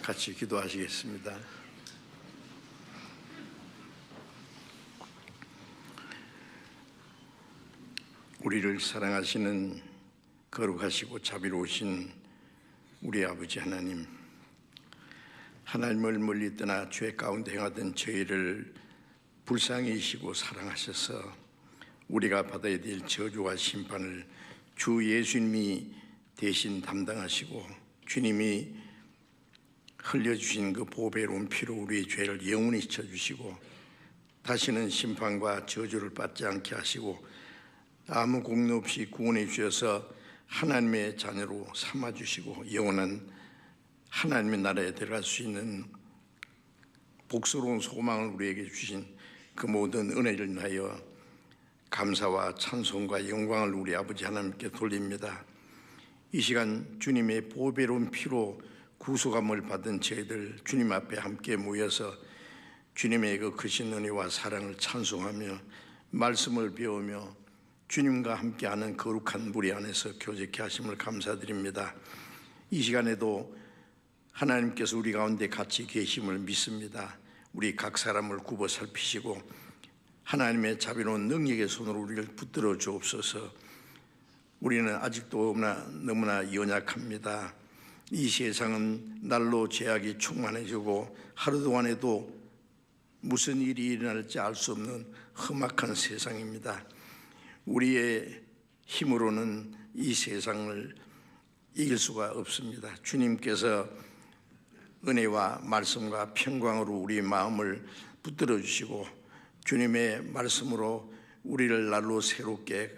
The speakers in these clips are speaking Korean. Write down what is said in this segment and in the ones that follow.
같이 기도하시겠습니다. 우리를 사랑하시는 거룩하시고 자비로우신 우리 아버지 하나님, 하나님을 멀리 떠나 죄 가운데 행하던 저희를 불쌍히 여기시고 사랑하셔서 우리가 받아야 될 저주와 심판을 주 예수님이 대신 담당하시고 주님이 흘려주신 그 보배로운 피로 우리의 죄를 영원히 씻어주시고 다시는 심판과 저주를 받지 않게 하시고 아무 공로 없이 구원해 주셔서 하나님의 자녀로 삼아주시고 영원한 하나님의 나라에 들어갈 수 있는 복스러운 소망을 우리에게 주신 그 모든 은혜를 인하여 감사와 찬송과 영광을 우리 아버지 하나님께 돌립니다. 이 시간 주님의 보배로운 피로 구속함을 받은 저희들 주님 앞에 함께 모여서 주님의 그 크신 은혜와 사랑을 찬송하며 말씀을 배우며 주님과 함께하는 거룩한 무리 안에서 교제케 하심을 감사드립니다. 이 시간에도 하나님께서 우리 가운데 같이 계심을 믿습니다. 우리 각 사람을 굽어 살피시고 하나님의 자비로운 능력의 손으로 우리를 붙들어 주옵소서. 우리는 아직도 너무나 연약합니다. 이 세상은 날로 죄악이 충만해지고 하루 동안에도 무슨 일이 일어날지 알 수 없는 험악한 세상입니다. 우리의 힘으로는 이 세상을 이길 수가 없습니다. 주님께서 은혜와 말씀과 평강으로 우리 마음을 붙들어 주시고 주님의 말씀으로 우리를 날로 새롭게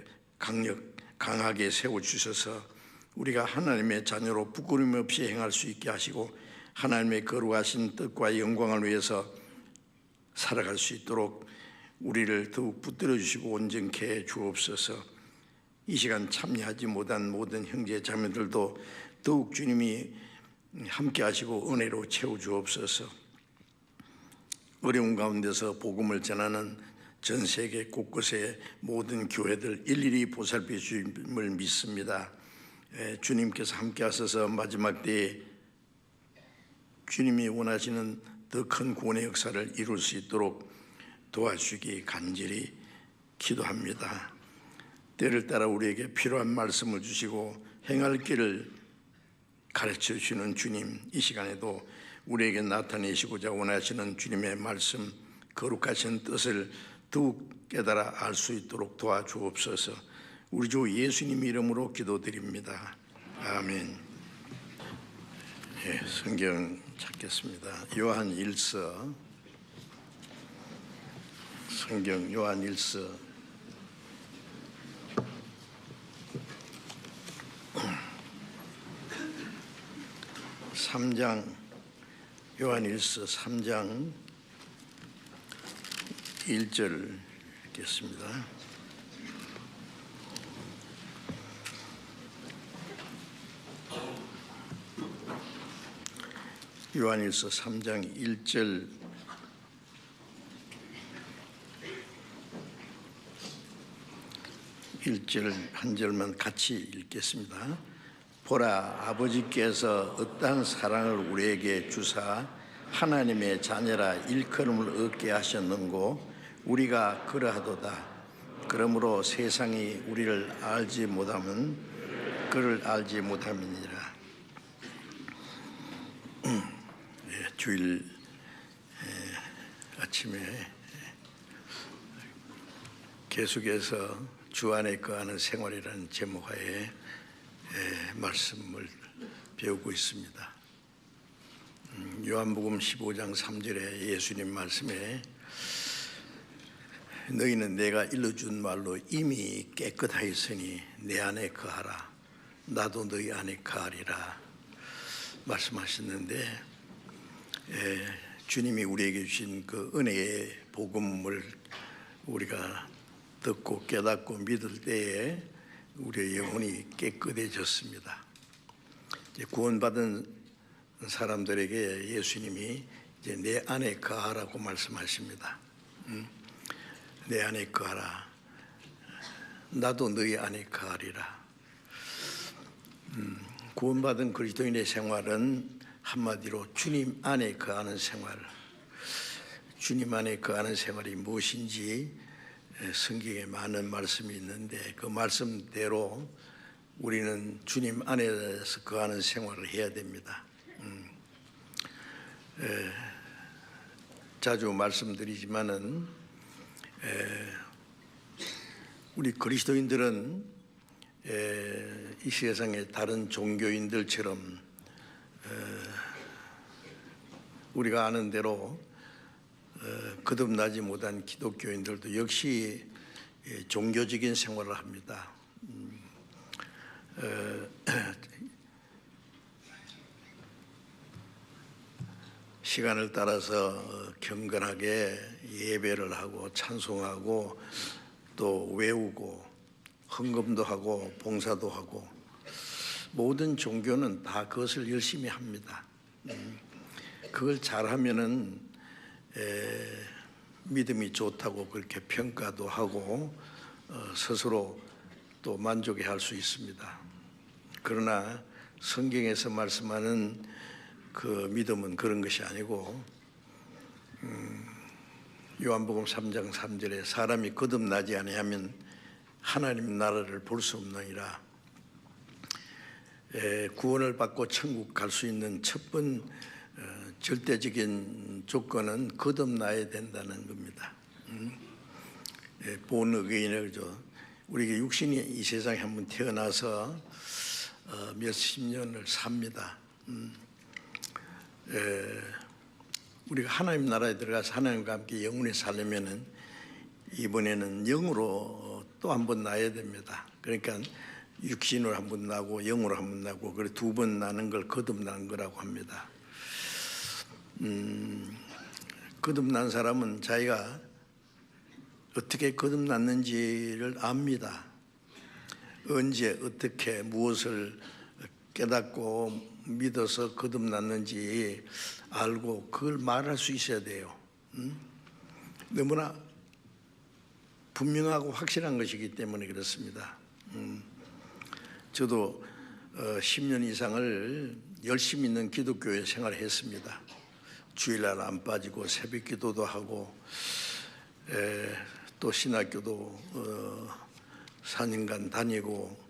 강하게 세워주셔서 우리가 하나님의 자녀로 부끄러움 없이 행할 수 있게 하시고 하나님의 거룩하신 뜻과 영광을 위해서 살아갈 수 있도록 우리를 더욱 붙들어 주시고 온전케 해 주옵소서. 이 시간 참여하지 못한 모든 형제 자매들도 더욱 주님이 함께 하시고 은혜로 채워 주옵소서. 어려운 가운데서 복음을 전하는 전 세계 곳곳의 모든 교회들 일일이 보살펴 주심을 믿습니다. 주님께서 함께 하셔서 마지막 때에 주님이 원하시는 더 큰 구원의 역사를 이룰 수 있도록 도와주시기 간절히 기도합니다. 때를 따라 우리에게 필요한 말씀을 주시고 행할 길을 가르쳐 주시는 주님, 이 시간에도 우리에게 나타내시고자 원하시는 주님의 말씀, 거룩하신 뜻을 더욱 깨달아 알 수 있도록 도와주옵소서. 우리 주 예수님 이름으로 기도드립니다. 아멘. 성경 찾겠습니다. 요한 1서, 성경 요한 1서 3장, 요한 1서 3장 1절 읽겠습니다. 요한일서 3장 1절 한 절만 같이 읽겠습니다. 보라, 아버지께서 어떠한 사랑을 우리에게 주사 하나님의 자녀라 일컬음을 얻게 하셨는고 우리가 그러하도다. 그러므로 세상이 우리를 알지 못하면 그를 알지 못함이니라. 주일 아침에 계속해서 주 안에 거하는 생활이라는 제목하에 말씀을 배우고 있습니다. 요한복음 15장 3절에 예수님 말씀에 너희는 내가 일러준 말로 이미 깨끗하였으니 내 안에 거하라. 나도 너희 안에 거하리라 말씀하셨는데 주님이 우리에게 주신 그 은혜의 복음을 우리가 듣고 깨닫고 믿을 때에 우리의 영혼이 깨끗해졌습니다. 구원받은 사람들에게 예수님이 이제 내 안에 거하라고 말씀하십니다. 내 안에 거하라. 나도 너희 안에 거하리라. 구원받은 그리스도인의 생활은 한마디로 주님 안에 거하는 생활, 주님 안에 거하는 생활이 무엇인지 성경에 많은 말씀이 있는데 그 말씀대로 우리는 주님 안에서 거하는 생활을 해야 됩니다. 자주 말씀드리지만은 우리 그리스도인들은 이 세상의 다른 종교인들처럼 우리가 아는 대로 거듭나지 못한 기독교인들도 역시 종교적인 생활을 합니다. 시간을 따라서 경건하게 예배를 하고 찬송하고 또 외우고 헌금도 하고 봉사도 하고 모든 종교는 다 그것을 열심히 합니다. 그걸 잘하면은 믿음이 좋다고 그렇게 평가도 하고 스스로 또 만족해할 수 있습니다. 그러나 성경에서 말씀하는 그 믿음은 그런 것이 아니고 요한복음 3장 3절에 사람이 거듭나지 아니하면 하나님 나라를 볼 수 없느니라. 구원을 받고 천국 갈 수 있는 첫 번 절대적인 조건은 거듭나야 된다는 겁니다. 본 의인이죠. 우리가 육신이 이 세상에 한번 태어나서 몇십 년을 삽니다. 우리가 하나님 나라에 들어가서 하나님과 함께 영원히 살려면은 이번에는 영으로 또 한 번 나야 됩니다. 그러니까 육신으로 한 번 나고 영으로 한 번 나고 그래 두 번 나는 걸 거듭난 거라고 합니다. 거듭난 사람은 자기가 어떻게 거듭났는지를 압니다. 언제 어떻게 무엇을 깨닫고 믿어서 거듭났는지 알고 그걸 말할 수 있어야 돼요. 너무나 분명하고 확실한 것이기 때문에 그렇습니다. 저도 10년 이상을 열심히 있는 기독교회 생활을 했습니다. 주일날 안 빠지고 새벽 기도도 하고 또 신학교도 4년간 다니고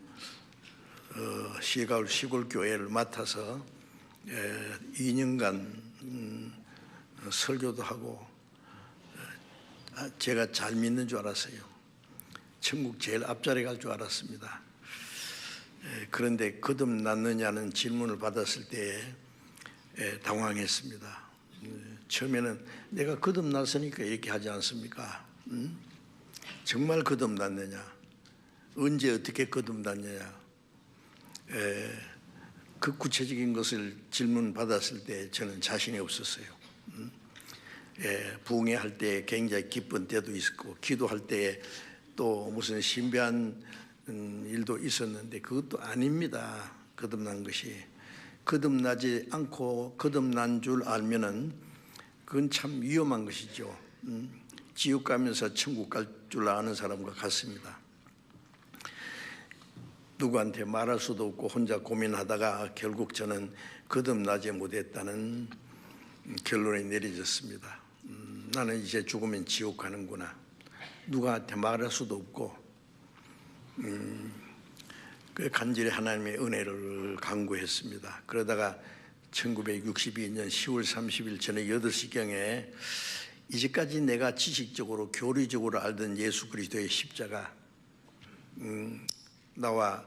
시골 교회를 맡아서 2년간 설교도 하고 제가 잘 믿는 줄 알았어요. 천국 제일 앞자리에 갈 줄 알았습니다. 그런데 거듭났느냐는 질문을 받았을 때 당황했습니다. 처음에는 내가 거듭났으니까 이렇게 하지 않습니까? 정말 거듭났느냐? 언제 어떻게 거듭났느냐? 그 구체적인 것을 질문 받았을 때 저는 자신이 없었어요. 부흥회할 때 굉장히 기쁜 때도 있었고 기도할 때 또 무슨 신비한 일도 있었는데 그것도 아닙니다. 거듭난 것이 거듭나지 않고 거듭난 줄 알면은 그건 참 위험한 것이죠. 지옥 가면서 천국 갈 줄 아는 사람과 같습니다. 누구한테 말할 수도 없고 혼자 고민하다가 결국 저는 거듭나지 못했다는 결론이 내려졌습니다. 나는 이제 죽으면 지옥 가는구나. 누구한테 말할 수도 없고 그 간절히 하나님의 은혜를 간구했습니다. 그러다가 1962년 10월 30일 저녁 8시경에 이제까지 내가 지식적으로 교리적으로 알던 예수 그리스도의 십자가 나와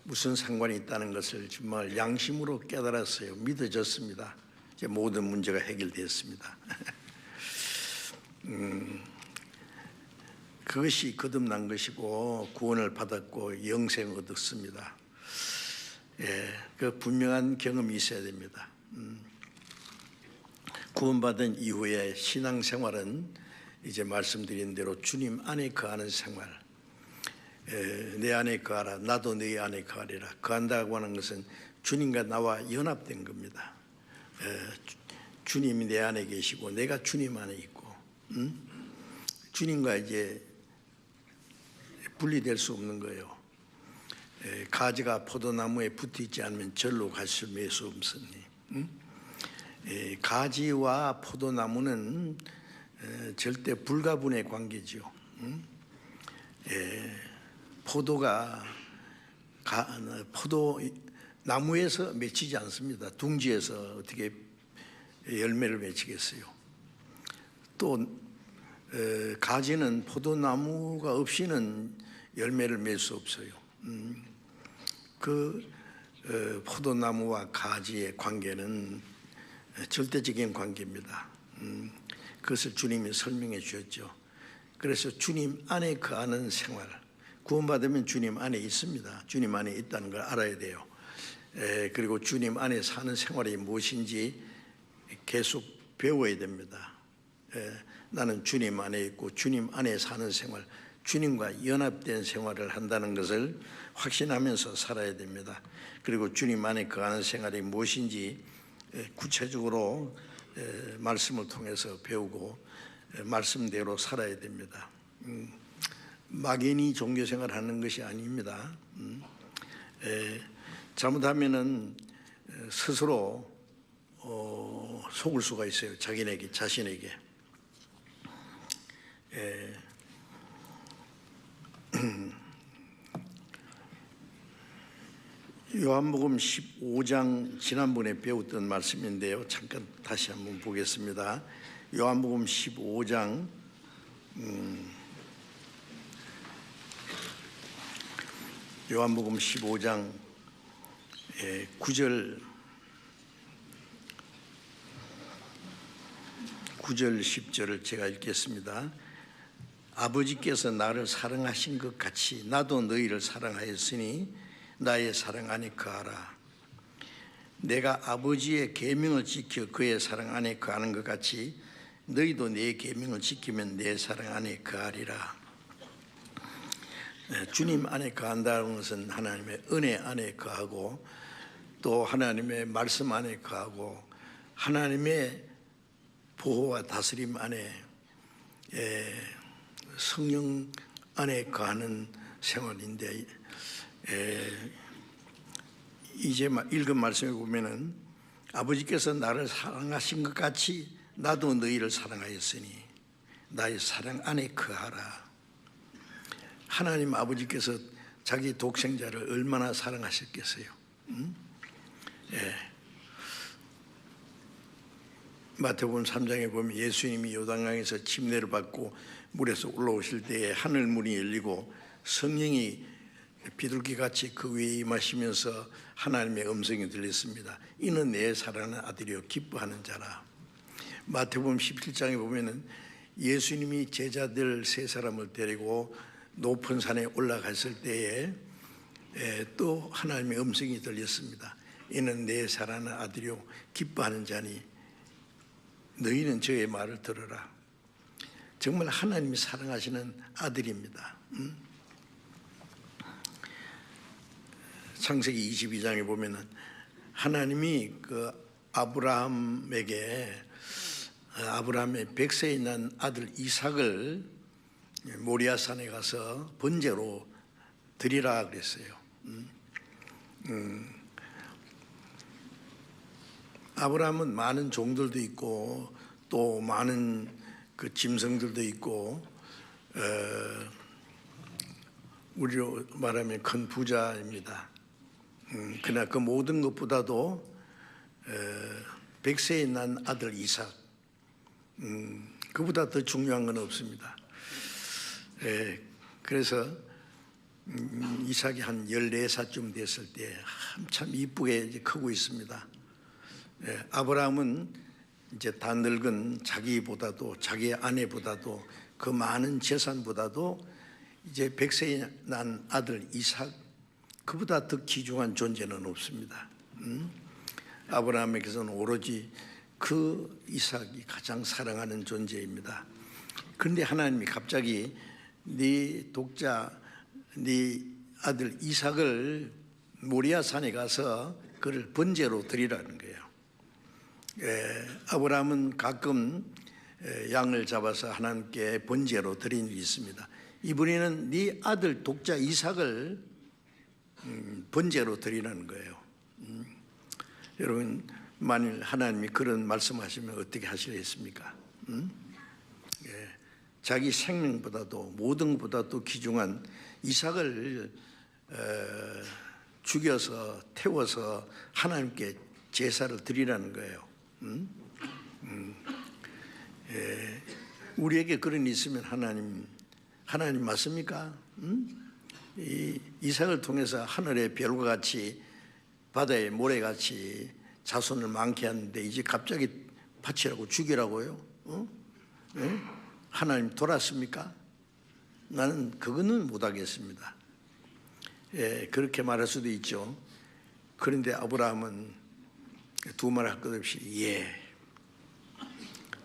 무슨 상관이 있다는 것을 정말 양심으로 깨달았어요. 믿어졌습니다. 이제 모든 문제가 해결되었습니다. 그것이 거듭난 것이고 구원을 받았고 영생을 얻었습니다. 그 분명한 경험이 있어야 됩니다. 구원받은 이후에 신앙생활은 이제 말씀드린 대로 주님 안에 거하는 생활. 내 안에 거하라 나도 네 안에 거하리라. 거한다고 하는 것은 주님과 나와 연합된 겁니다. 주님이 내 안에 계시고 내가 주님 안에 있고 주님과 이제 분리될 수 없는 거예요. 가지가 포도나무에 붙어 있지 않으면 절로 갈 수 없으니 가지와 포도나무는 절대 불가분의 관계죠. 포도가 포도나무에서 맺히지 않습니다. 둥지에서 어떻게 열매를 맺히겠어요. 또 가지는 포도나무가 없이는 열매를 맺을 수 없어요. 포도나무와 가지의 관계는 절대적인 관계입니다. 그것을 주님이 설명해 주셨죠. 그래서 주님 안에 거하는 생활, 구원받으면 주님 안에 있습니다. 주님 안에 있다는 걸 알아야 돼요. 그리고 주님 안에 사는 생활이 무엇인지 계속 배워야 됩니다. 나는 주님 안에 있고 주님 안에 사는 생활, 주님과 연합된 생활을 한다는 것을 확신하면서 살아야 됩니다. 그리고 주님 안에 거하는 생활이 무엇인지 구체적으로 말씀을 통해서 배우고 말씀대로 살아야 됩니다. 막연히 종교생활 하는 것이 아닙니다. 잘못하면은 스스로 속을 수가 있어요. 자신에게. 요한복음 15장 지난번에 배웠던 말씀인데요. 잠깐 다시 한번 보겠습니다. 요한복음 15장 9절 10절을 제가 읽겠습니다. 아버지께서 나를 사랑하신 것 같이 나도 너희를 사랑하였으니 나의 사랑 안에 거하라. 내가 아버지의 계명을 지켜 그의 사랑 안에 거하는 것 같이 너희도 내 계명을 지키면 내 사랑 안에 거하리라. 주님 안에 거한다는 것은 하나님의 은혜 안에 거하고 또 하나님의 말씀 안에 거하고 하나님의 보호와 다스림 안에 성령 안에 거하는 생활인데 이제 읽은 말씀에 보면은 아버지께서 나를 사랑하신 것 같이 나도 너희를 사랑하였으니 나의 사랑 안에 거하라. 하나님 아버지께서 자기 독생자를 얼마나 사랑하셨겠어요? 마태복음 3장에 보면 예수님이 요단강에서 침례를 받고 물에서 올라오실 때에 하늘 문이 열리고 성령이 비둘기같이 그 위에 임하시면서 하나님의 음성이 들렸습니다. 이는 내 사랑하는 아들이요 기뻐하는 자라. 마태복음 17장에 보면은 예수님이 제자들 세 사람을 데리고 높은 산에 올라갔을 때에 또 하나님의 음성이 들렸습니다. 이는 내 사랑하는 아들이요 기뻐하는 자니 너희는 저의 말을 들으라. 정말 하나님이 사랑하시는 아들입니다. 창세기 22장에 보면은 하나님이 그 아브라함의 100세에 난 아들 이삭을 모리아산에 가서 번제로 드리라 그랬어요. 아브라함은 많은 종들도 있고 또 많은 그 짐승들도 있고 우리로 말하면 큰 부자입니다. 그러나 그 모든 것보다도 100세에 난 아들 이삭, 그보다 더 중요한 건 없습니다. 그래서 이삭이 한 14살쯤 됐을 때 한참 이쁘게 이제 크고 있습니다. 아브라함은 이제 다 늙은 자기보다도 자기의 아내보다도 그 많은 재산보다도 이제 100세에 난 아들 이삭, 그보다 더 귀중한 존재는 없습니다. 아브라함에게서는 오로지 그 이삭이 가장 사랑하는 존재입니다. 그런데 하나님이 갑자기 네 독자, 네 아들 이삭을 모리아산에 가서 그를 번제로 드리라는 거예요. 아브라함은 가끔 양을 잡아서 하나님께 번제로 드린 일이 있습니다. 이번에는 네 아들 독자 이삭을 번제로 드리라는 거예요. 여러분, 만일 하나님이 그런 말씀하시면 어떻게 하시겠습니까? 자기 생명보다도 모든 것보다도 귀중한 이삭을 죽여서 태워서 하나님께 제사를 드리라는 거예요. 우리에게 그런 일이 있으면 하나님 맞습니까? 이 이삭을 통해서 하늘의 별과 같이 바다의 모래같이 자손을 많게 하는데 이제 갑자기 바치라고 죽이라고요? 하나님 돌았습니까? 나는 그거는 못하겠습니다. 그렇게 말할 수도 있죠. 그런데 아브라함은 두말 할 것 없이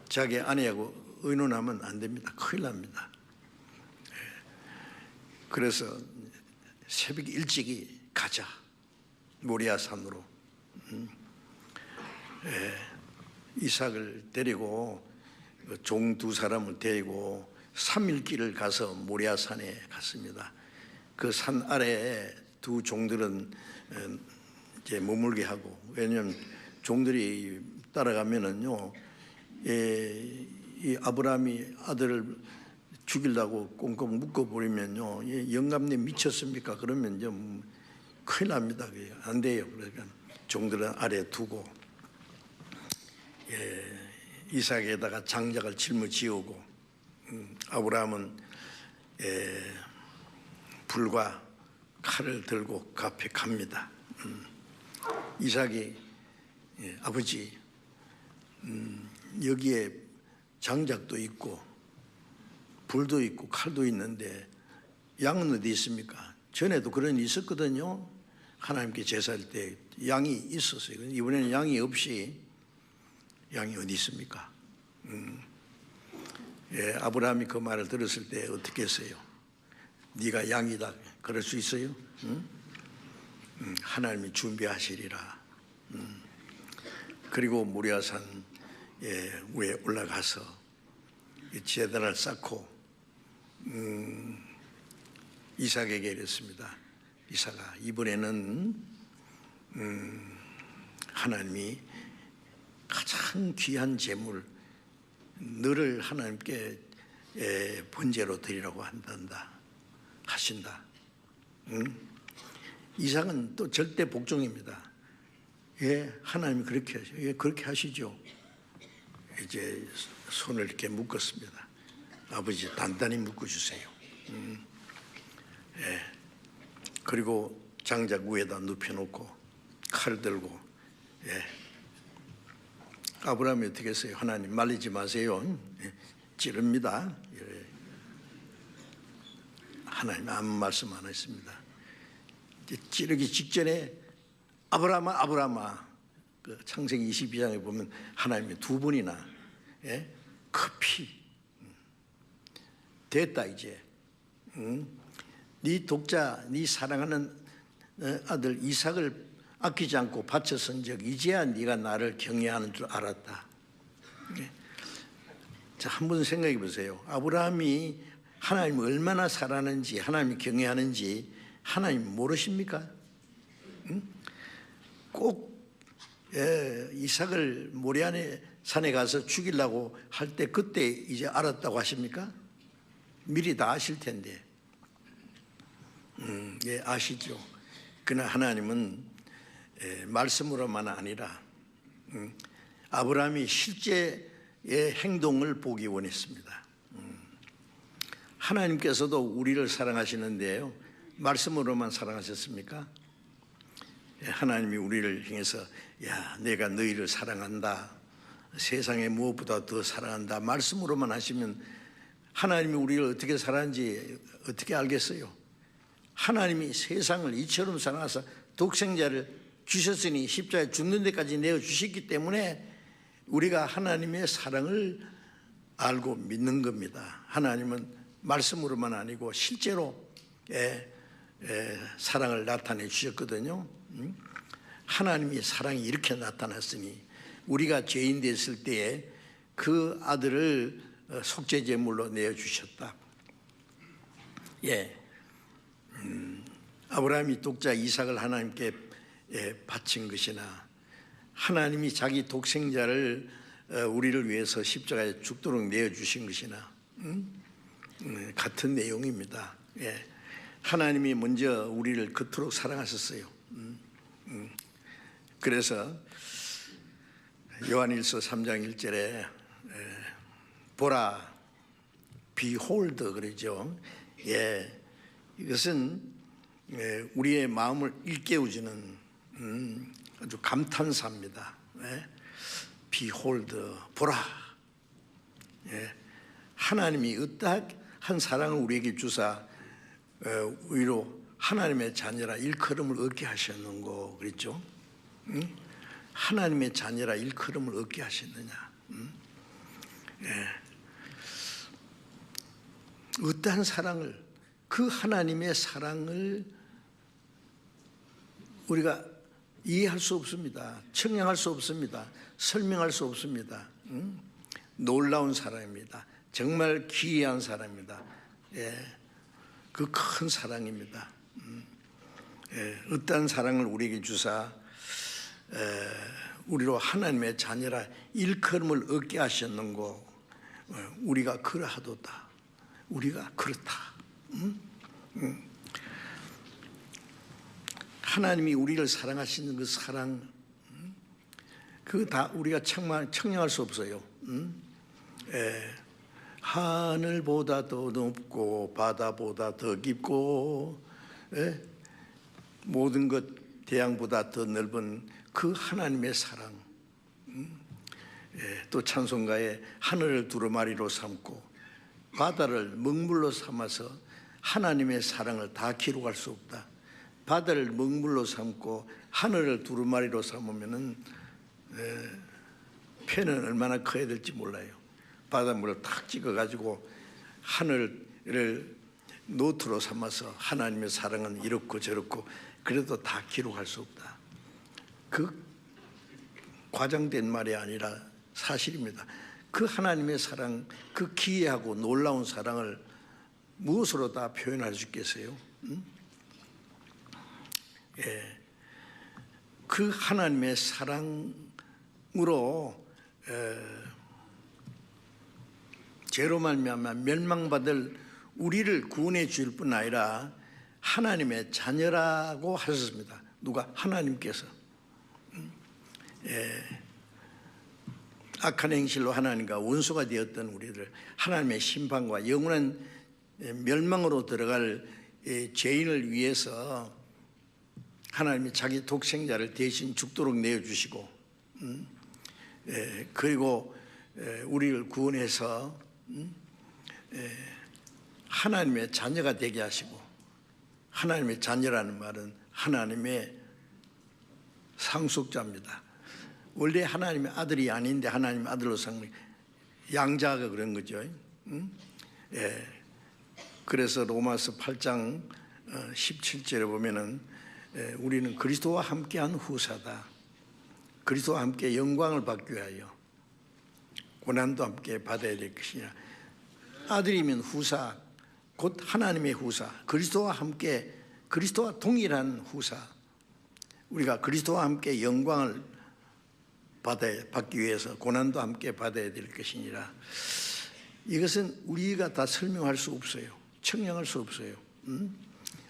자기 아내하고 의논하면 안 됩니다. 큰일 납니다. 그래서 새벽 일찍이 가자. 모리아 산으로. 이삭을 데리고 종 두 사람을 데리고 3일 길을 가서 모리아 산에 갔습니다. 그 산 아래에 두 종들은 이제 머물게 하고, 왜냐하면 종들이 따라가면은요, 이 아브라함이 아들을 죽이려고 꽁꽁 묶어버리면요, 영감님 미쳤습니까? 그러면 이제 큰일 납니다. 안 돼요. 그러니까 종들은 아래에 두고 이삭에다가 장작을 짊어지우고 아브라함은 불과 칼을 들고 그 앞에 갑니다. 이삭이 아버지, 여기에 장작도 있고 불도 있고 칼도 있는데 양은 어디 있습니까? 전에도 그런 일이 있었거든요. 하나님께 제사할 때 양이 있었어요. 이번에는 양이 없이 양이 어디 있습니까? 아브라함이 그 말을 들었을 때 어떻게 했어요? 네가 양이다 그럴 수 있어요? 하나님이 준비하시리라. 그리고 모리아산 위에 올라가서 제단을 쌓고 이삭에게 이랬습니다. 이삭아, 이번에는 하나님이 가장 귀한 제물 너를 하나님께 번제로 드리라고 하신다. 이삭은 또 절대 복종입니다. 하나님이 그렇게 하시죠. 이제 손을 이렇게 묶었습니다. 아버지 단단히 묶어주세요. 그리고 장작 위에다 눕혀놓고 칼 들고 아브라함이 어떻게 했어요? 하나님 말리지 마세요. 찌릅니다. 하나님 아무 말씀 안 했습니다. 찌르기 직전에 아브라함아 그 창세기 22장에 보면 하나님이 두 번이나 급히 됐다 이제 네 독자 네 사랑하는 아들 이삭을 아끼지 않고 바쳤은즉 이제야 네가 나를 경외하는 줄 알았다. 자, 한번 생각해 보세요. 아브라함이 하나님을 얼마나 사랑하는지 하나님이 경외하는지 하나님 모르십니까? 꼭 이삭을 모리아 산에 가서 죽이려고 할 때 그때 이제 알았다고 하십니까? 미리 다 아실 텐데. 아시죠. 그러나 하나님은 말씀으로만 아니라 아브라함이 실제의 행동을 보기 원했습니다. 하나님께서도 우리를 사랑하시는데요, 말씀으로만 사랑하셨습니까? 하나님이 우리를 향해서 야 내가 너희를 사랑한다, 세상에 무엇보다 더 사랑한다 말씀으로만 하시면 하나님이 우리를 어떻게 사랑하는지 어떻게 알겠어요? 하나님이 세상을 이처럼 사랑하사 독생자를 주셨으니 십자가에 죽는 데까지 내어주셨기 때문에 우리가 하나님의 사랑을 알고 믿는 겁니다. 하나님은 말씀으로만 아니고 실제로 사랑을 나타내 주셨거든요. 하나님이 사랑이 이렇게 나타났으니 우리가 죄인 됐을 때에 그 아들을 속죄제물로 내어주셨다. 아브라함이 독자 이삭을 하나님께 바친 것이나 하나님이 자기 독생자를 우리를 위해서 십자가에 죽도록 내어주신 것이나 같은 내용입니다. 예. 하나님이 먼저 우리를 그토록 사랑하셨어요. 그래서 요한일서 3장 1절에 보라, behold 그러죠. 예, 이것은 우리의 마음을 일깨워주는 아주 감탄사입니다. 예, behold, 보라. 예, 하나님이 어떠한 사랑을 우리에게 주사 위로 하나님의 자녀라 일컬음을 얻게 하셨는고 그랬죠. 하나님의 자녀라 일컬음을 얻게 하셨느냐. 예. 어떠한 사랑을, 그 하나님의 사랑을 우리가 이해할 수 없습니다. 청량할 수 없습니다. 설명할 수 없습니다. 놀라운 사랑입니다. 정말 기이한 사랑입니다. 예. 그 큰 사랑입니다. 예. 어떠한 사랑을 우리에게 주사 우리로 하나님의 자녀라 일컬음을 얻게 하셨는고 우리가 그러하도다. 우리가 그렇다. 하나님이 우리를 사랑하시는 그 사랑, 그거 다 우리가 청량할 수 없어요. 하늘보다 더 높고 바다보다 더 깊고 모든 것 대양보다 더 넓은 그 하나님의 사랑. 또 찬송가에 하늘을 두루마리로 삼고 바다를 먹물로 삼아서 하나님의 사랑을 다 기록할 수 없다. 바다를 먹물로 삼고 하늘을 두루마리로 삼으면은 폐는 얼마나 커야 될지 몰라요. 바닷물을 탁 찍어가지고 하늘을 노트로 삼아서 하나님의 사랑은 이렇고 저렇고 그래도 다 기록할 수 없다. 그 과장된 말이 아니라 사실입니다. 그 하나님의 사랑, 그 기이하고 놀라운 사랑을 무엇으로 다 표현할 수 있겠어요? 예, 그 하나님의 사랑으로 죄로 말미암아 멸망받을 우리를 구원해 줄 뿐 아니라 하나님의 자녀라고 하셨습니다. 누가? 하나님께서. 악한 행실로 하나님과 원수가 되었던 우리들, 하나님의 심판과 영원한 멸망으로 들어갈 죄인을 위해서 하나님이 자기 독생자를 대신 죽도록 내어주시고 그리고 우리를 구원해서 하나님의 자녀가 되게 하시고, 하나님의 자녀라는 말은 하나님의 상속자입니다. 원래 하나님의 아들이 아닌데 하나님의 아들로 양자가 그런 거죠. 그래서 로마서 8장 17절에 보면은 우리는 그리스도와 함께한 후사다. 그리스도와 함께 영광을 받기 위하여 고난도 함께 받아야 될 것이냐. 아들이면 후사, 곧 하나님의 후사, 그리스도와 함께, 그리스도와 동일한 후사, 우리가 그리스도와 함께 영광을 받기 위해서 고난도 함께 받아야 될 것이니라. 이것은 우리가 다 설명할 수 없어요. 청량할 수 없어요.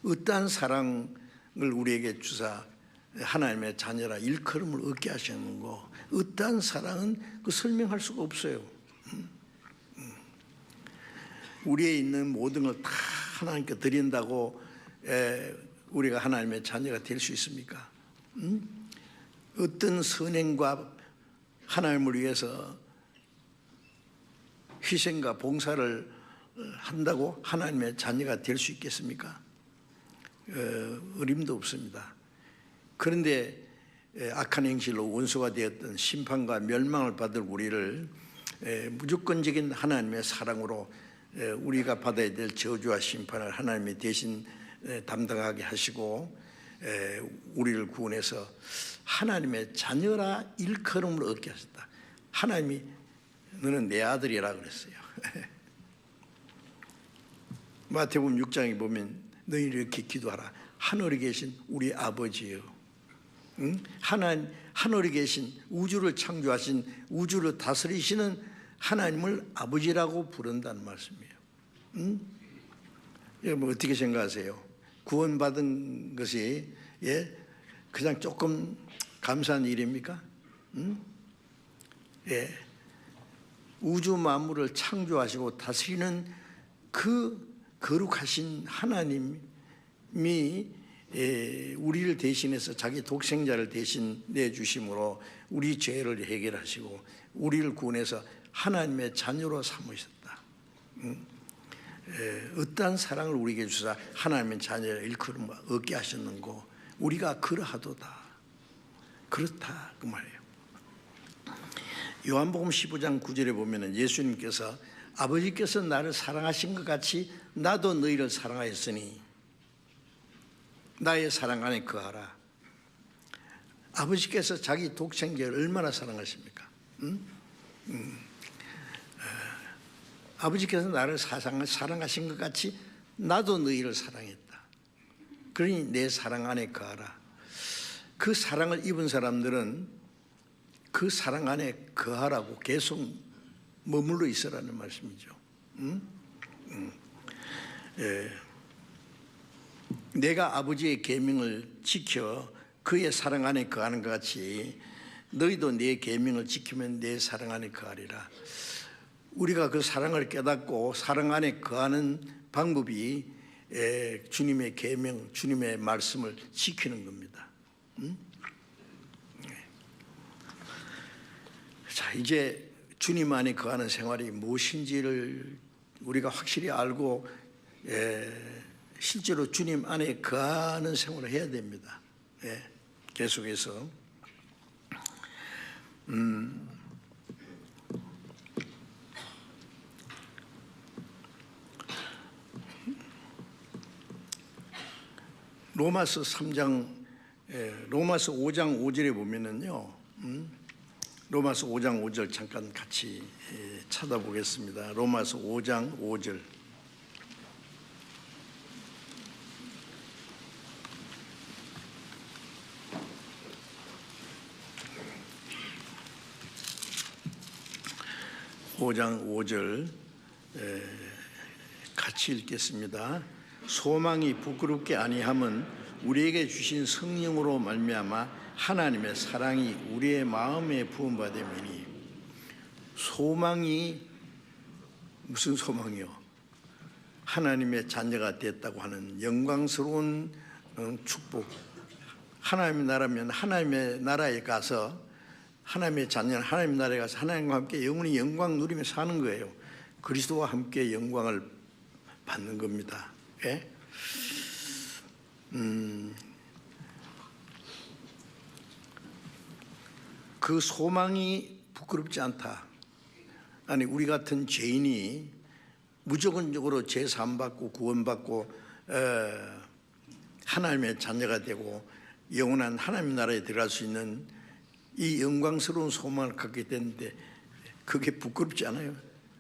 어떠한 사랑을 우리에게 주사 하나님의 자녀라 일컬음을 얻게 하셨는고, 어떠한 사랑은 그 설명할 수가 없어요. 우리에 있는 모든 걸 다 하나님께 드린다고 우리가 하나님의 자녀가 될 수 있습니까? 어떤 선행과 하나님을 위해서 희생과 봉사를 한다고 하나님의 자녀가 될 수 있겠습니까? 어림도 없습니다. 그런데 악한 행실로 원수가 되었던 심판과 멸망을 받을 우리를 무조건적인 하나님의 사랑으로 우리가 받아야 될 저주와 심판을 하나님이 대신 담당하게 하시고 우리를 구원해서 하나님의 자녀라 일컬음을 얻게 하셨다. 하나님이 너는 내 아들이라 그랬어요. 마태복음 6장에 보면 너희 이렇게 기도하라. 하늘에 계신 우리 아버지요. 하늘에 계신 우주를 창조하신 우주를 다스리시는 하나님을 아버지라고 부른다는 말씀이에요. 여러분 어떻게 생각하세요? 구원받은 것이 그냥 조금 감사한 일입니까? 우주 만물을 창조하시고 다스리는 그 거룩하신 하나님이 우리를 대신해서 자기 독생자를 대신 내주심으로 우리 죄를 해결하시고 우리를 구원해서 하나님의 자녀로 삼으셨다. 어떠한 사랑을 우리에게 주사 하나님의 자녀를 일컬음 얻게 하셨는고 우리가 그러하도다. 그렇다 그 말이에요. 요한복음 15장 9절에 보면 예수님께서 아버지께서 나를 사랑하신 것 같이 나도 너희를 사랑하였으니 나의 사랑 안에 거하라. 아버지께서 자기 독생자를 얼마나 사랑하십니까? 아버지께서 나를 사랑하신 것 같이 나도 너희를 사랑했다. 그러니 내 사랑 안에 거하라. 그 사랑을 입은 사람들은 그 사랑 안에 거하라고 계속 머물러 있으라는 말씀이죠. 내가 아버지의 계명을 지켜 그의 사랑 안에 거하는 것 같이 너희도 내 계명을 지키면 내 사랑 안에 거하리라. 우리가 그 사랑을 깨닫고 사랑 안에 거하는 방법이 주님의 계명, 주님의 말씀을 지키는 겁니다. 자, 이제 주님 안에 거하는 생활이 무엇인지를 우리가 확실히 알고 실제로 주님 안에 거하는 생활을 해야 됩니다. 계속해서 로마서 5장 5절에 보면은요. 로마서 5장 5절 잠깐 같이 찾아보겠습니다. 로마서 5장 5절. 같이 읽겠습니다. 소망이 부끄럽게 아니함은 우리에게 주신 성령으로 말미암아 하나님의 사랑이 우리의 마음에 부음받음이니. 소망이 무슨 소망이요? 하나님의 자녀가 됐다고 하는 영광스러운 축복. 하나님의 나라면 하나님의 나라에 가서 하나님의 자녀는 하나님의 나라에 가서 하나님과 함께 영원히 영광 누리며 사는 거예요. 그리스도와 함께 영광을 받는 겁니다. 그 소망이 부끄럽지 않다. 아니 우리 같은 죄인이 무조건적으로 제사함받고 구원받고 하나님의 자녀가 되고 영원한 하나님 나라에 들어갈 수 있는 이 영광스러운 소망을 갖게 되는데 그게 부끄럽지 않아요?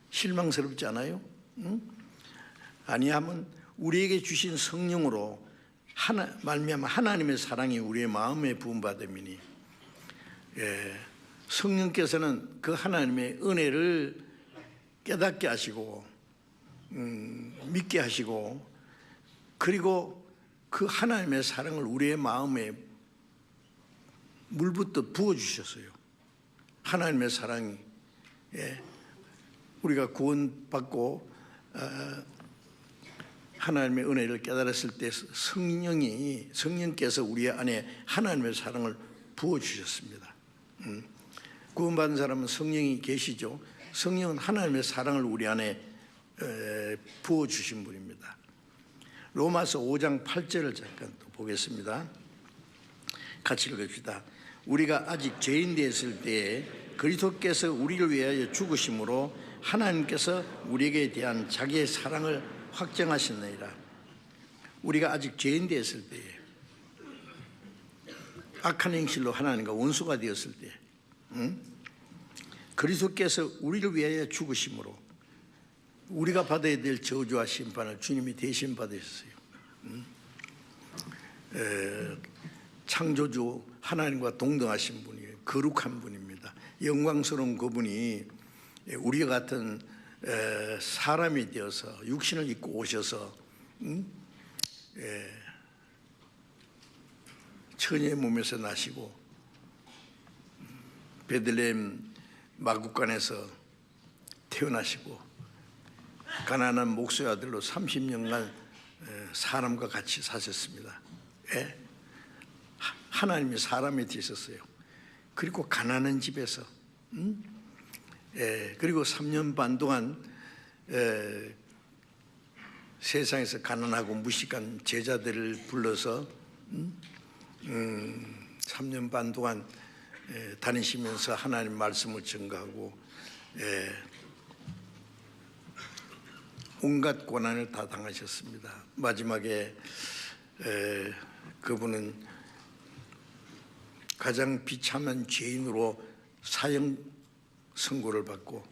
실망스럽지 않아요? 아니하면 우리에게 주신 성령으로 말미암아 하나님의 사랑이 우리의 마음에 부음받음이니. 성령께서는 그 하나님의 은혜를 깨닫게 하시고 믿게 하시고 그리고 그 하나님의 사랑을 우리의 마음에 물붓듯 부어주셨어요. 하나님의 사랑이 우리가 구원받고 하나님의 은혜를 깨달았을 때 성령께서 우리 안에 하나님의 사랑을 부어주셨습니다. 구원받은 사람은 성령이 계시죠. 성령은 하나님의 사랑을 우리 안에 부어주신 분입니다. 로마서 5장 8절을 잠깐 또 보겠습니다. 같이 읽읍시다. 우리가 아직 죄인 되었을 때에 그리스도께서 우리를 위하여 죽으심으로 하나님께서 우리에게 대한 자기의 사랑을 확정하셨느니라. 우리가 아직 죄인 되었을 때에 악한 행실로 하나님과 원수가 되었을 때 그리스도께서 우리를 위하여 죽으심으로 우리가 받아야 될 저주와 심판을 주님이 대신 받으셨어요. 창조주 하나님과 동등하신 분이에요. 거룩한 분입니다. 영광스러운 그분이 우리 같은 사람이 되어서 육신을 입고 오셔서 처녀의 몸에서 나시고 베들레헴 마구간에서 태어나시고 가난한 목수의 아들로 30년간 사람과 같이 사셨습니다. 하나님이 사람이 되셨어요. 그리고 가난한 집에서 그리고 3년 반 동안 세상에서 가난하고 무식한 제자들을 불러서 3년 반 동안 다니시면서 하나님 말씀을 전가하고 온갖 고난을 다 당하셨습니다. 마지막에 그분은 가장 비참한 죄인으로 사형 선고를 받고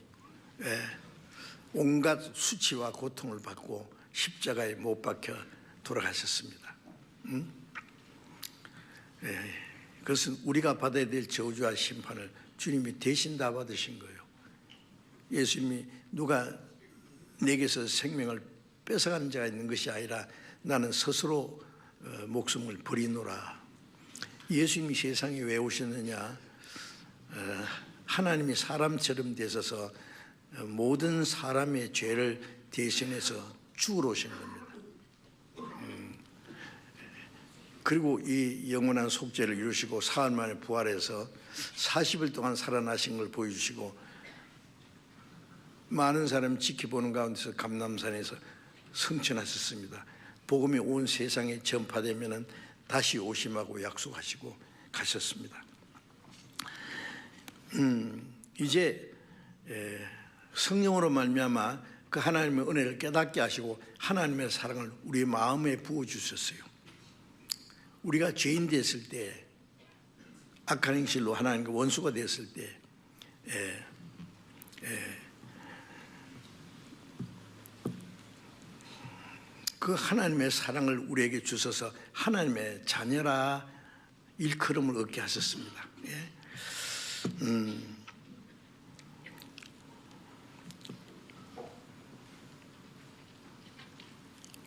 온갖 수치와 고통을 받고 십자가에 못 박혀 돌아가셨습니다. 그것은 우리가 받아야 될 저주와 심판을 주님이 대신 다 받으신 거예요. 예수님이 누가 내게서 생명을 뺏어가는 자가 있는 것이 아니라 나는 스스로 목숨을 버리노라. 예수님이 세상에 왜 오셨느냐? 하나님이 사람처럼 되셔서 모든 사람의 죄를 대신해서 죽으러 오신 겁니다. 그리고 이 영원한 속죄를 이루시고 사흘 만에 부활해서 40일 동안 살아나신 걸 보여주시고 많은 사람이 지켜보는 가운데서 감람산에서 성천하셨습니다. 복음이 온 세상에 전파되면 다시 오심하고 약속하시고 가셨습니다. 이제 성령으로 말미암아 그 하나님의 은혜를 깨닫게 하시고 하나님의 사랑을 우리의 마음에 부어주셨어요. 우리가 죄인 됐을 때, 악한 행실로 하나님과 원수가 됐을 때 그 하나님의 사랑을 우리에게 주셔서 하나님의 자녀라 일컬음을 얻게 하셨습니다.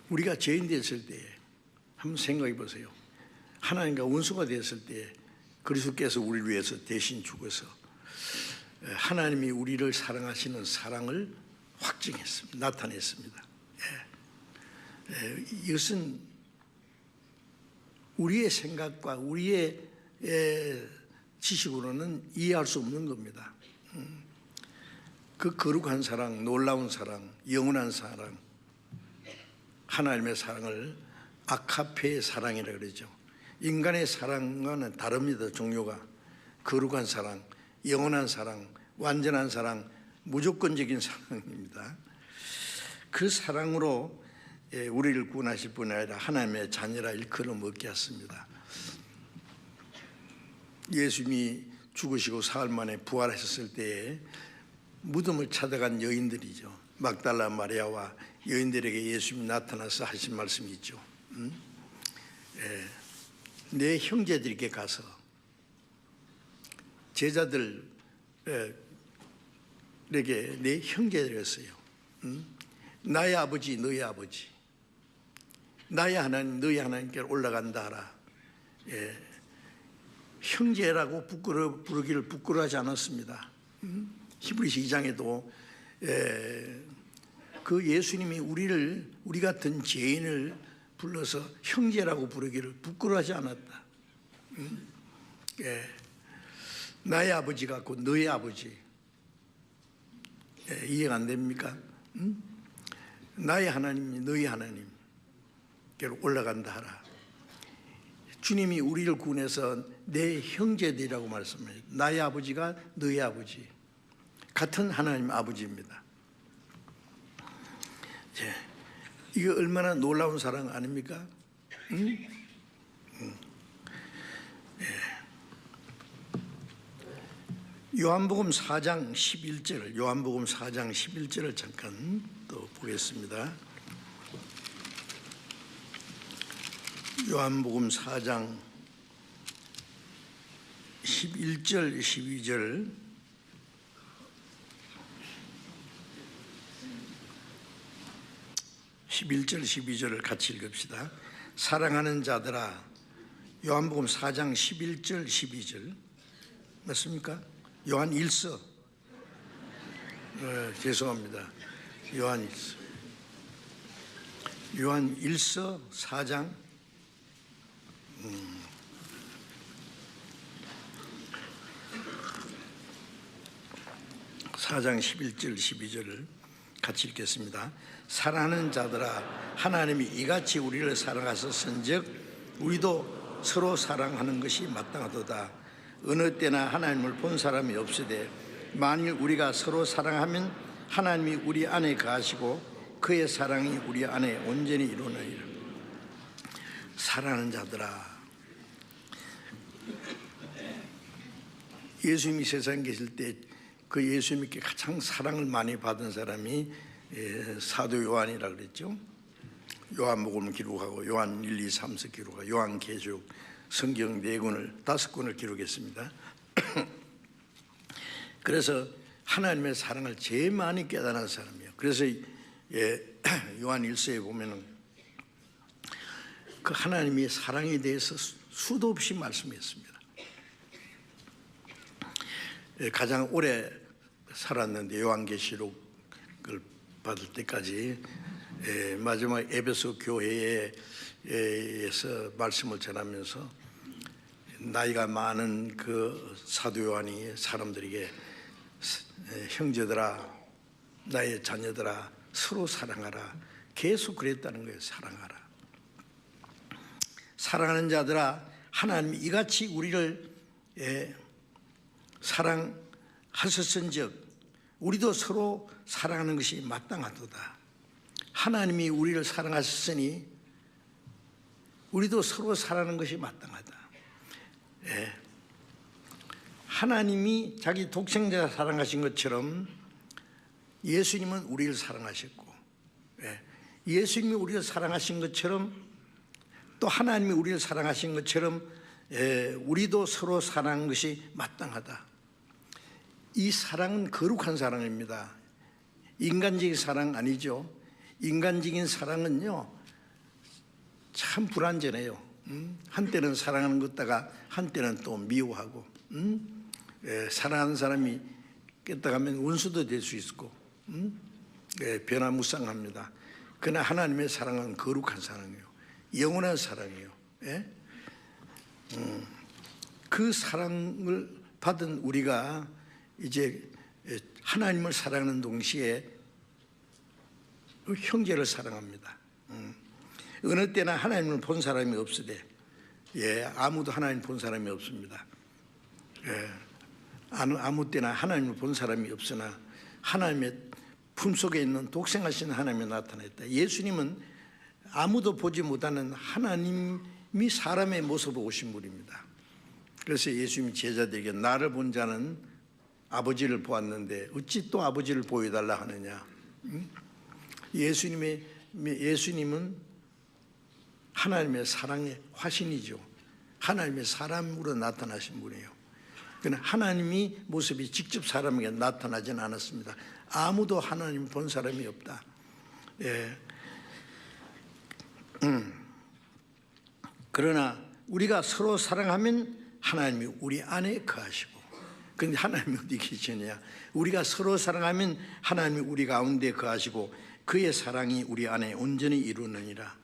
우리가 죄인 됐을 때 한번 생각해 보세요. 하나님과 원수가 됐을 때 그리스도께서 우리를 위해서 대신 죽어서 하나님이 우리를 사랑하시는 사랑을 확증했습니다. 나타냈습니다. 이것은 우리의 생각과 우리의 지식으로는 이해할 수 없는 겁니다. 그 거룩한 사랑, 놀라운 사랑, 영원한 사랑, 하나님의 사랑을 아카페의 사랑이라고 그러죠. 인간의 사랑과는 다릅니다. 종류가 거룩한 사랑, 영원한 사랑, 완전한 사랑, 무조건적인 사랑입니다. 그 사랑으로 우리를 구원하실 뿐 아니라 하나님의 자녀라 일컬음 얻게 했습니다. 예수님이 죽으시고 사흘 만에 부활하셨을 때에 무덤을 찾아간 여인들이죠. 막달라 마리아와 여인들에게 예수님이 나타나서 하신 말씀이 있죠. 내 형제들에게 가서 제자들에게 내 형제들이었어요. 나의 아버지 너의 아버지, 나의 하나님 너희 하나님께로 올라간다 하라. 형제라고 부르기를 부끄러워하지 않았습니다. 히브리서 2장에도 그 예수님이 우리 같은 죄인을 불러서 형제라고 부르기를 부끄러워하지 않았다. 나의 아버지가 곧 너의 아버지. 이해가 안 됩니까? 나의 하나님이 너희 하나님께로 올라간다 하라. 주님이 우리를 구원해서 내 형제들이라고 말씀해요. 나의 아버지가 너희 아버지, 같은 하나님 아버지입니다. 이게 얼마나 놀라운 사랑 아닙니까? 요한복음 4장 11절, 요한복음 4장 11절을 잠깐 또 보겠습니다. 요한복음 4장 11절 12절 을 같이 읽읍시다. 사랑하는 자들아, 요한복음 4장 11절 12절 맞습니까? 요한 1서 죄송합니다. 요한 1서 4장 11절 12절을 같이 읽겠습니다. 사랑하는 자들아, 하나님이 이같이 우리를 사랑하셨은즉 우리도 서로 사랑하는 것이 마땅하도다. 어느 때나 하나님을 본 사람이 없으되 만일 우리가 서로 사랑하면 하나님이 우리 안에 거하시고 그의 사랑이 우리 안에 온전히 이루어지리라. 사랑하는 자들아, 예수님이 세상에 계실 때 그 예수님께 가장 사랑을 많이 받은 사람이 사도 요한이라고 그랬죠. 요한복음을 기록하고 요한 1, 2, 3서 기록하고 요한계시록 성경 4권을 5권을 기록했습니다. 그래서 하나님의 사랑을 제일 많이 깨달은 사람이에요. 그래서 요한 1서에 보면은 그 하나님의 사랑에 대해서 수도 없이 말씀했습니다. 가장 오래 살았는데 요한계시록을 받을 때까지 마지막 에베소 교회에서 말씀을 전하면서 나이가 많은 그 사도 요한이 사람들에게 형제들아, 나의 자녀들아, 서로 사랑하라, 계속 그랬다는 거예요. 사랑하라. 사랑하는 자들아, 하나님이 이같이 우리를 사랑하셨은즉 우리도 서로 사랑하는 것이 마땅하도다. 하나님이 우리를 사랑하셨으니 우리도 서로 사랑하는 것이 마땅하다. 하나님이 자기 독생자 사랑하신 것처럼 예수님은 우리를 사랑하셨고, 예수님이 우리를 사랑하신 것처럼 또 하나님이 우리를 사랑하신 것처럼 우리도 서로 사랑하는 것이 마땅하다. 이 사랑은 거룩한 사랑입니다. 인간적인 사랑 아니죠. 인간적인 사랑은요 참 불완전해요. 한때는 사랑하는 것다가 한때는 또 미워하고, 사랑하는 사람이 깼다가면 원수도 될 수 있고, 변화무쌍합니다. 그러나 하나님의 사랑은 거룩한 사랑이에요. 영원한 사랑이에요. 그 사랑을 받은 우리가 이제 하나님을 사랑하는 동시에 형제를 사랑합니다. 어느 때나 하나님을 본 사람이 없으되, 아무도 하나님 본 사람이 없습니다. 아무 때나 하나님을 본 사람이 없으나 하나님의 품속에 있는 독생하신 하나님이 나타났다. 예수님은 아무도 보지 못하는 하나님이 사람의 모습으로 오신 분입니다. 그래서 예수님이 제자들에게 나를 본 자는 아버지를 보았는데 어찌 또 아버지를 보여달라 하느냐. 예수님은 하나님의 사랑의 화신이죠. 하나님의 사람으로 나타나신 분이에요. 그러나 하나님이 모습이 직접 사람에게 나타나진 않았습니다. 아무도 하나님 본 사람이 없다. 그러나 우리가 서로 사랑하면 하나님이 우리 안에 거하시고, 그런데 하나님이 어디 계시느냐? 우리가 서로 사랑하면 하나님이 우리 가운데 거하시고 그의 사랑이 우리 안에 온전히 이루느니라.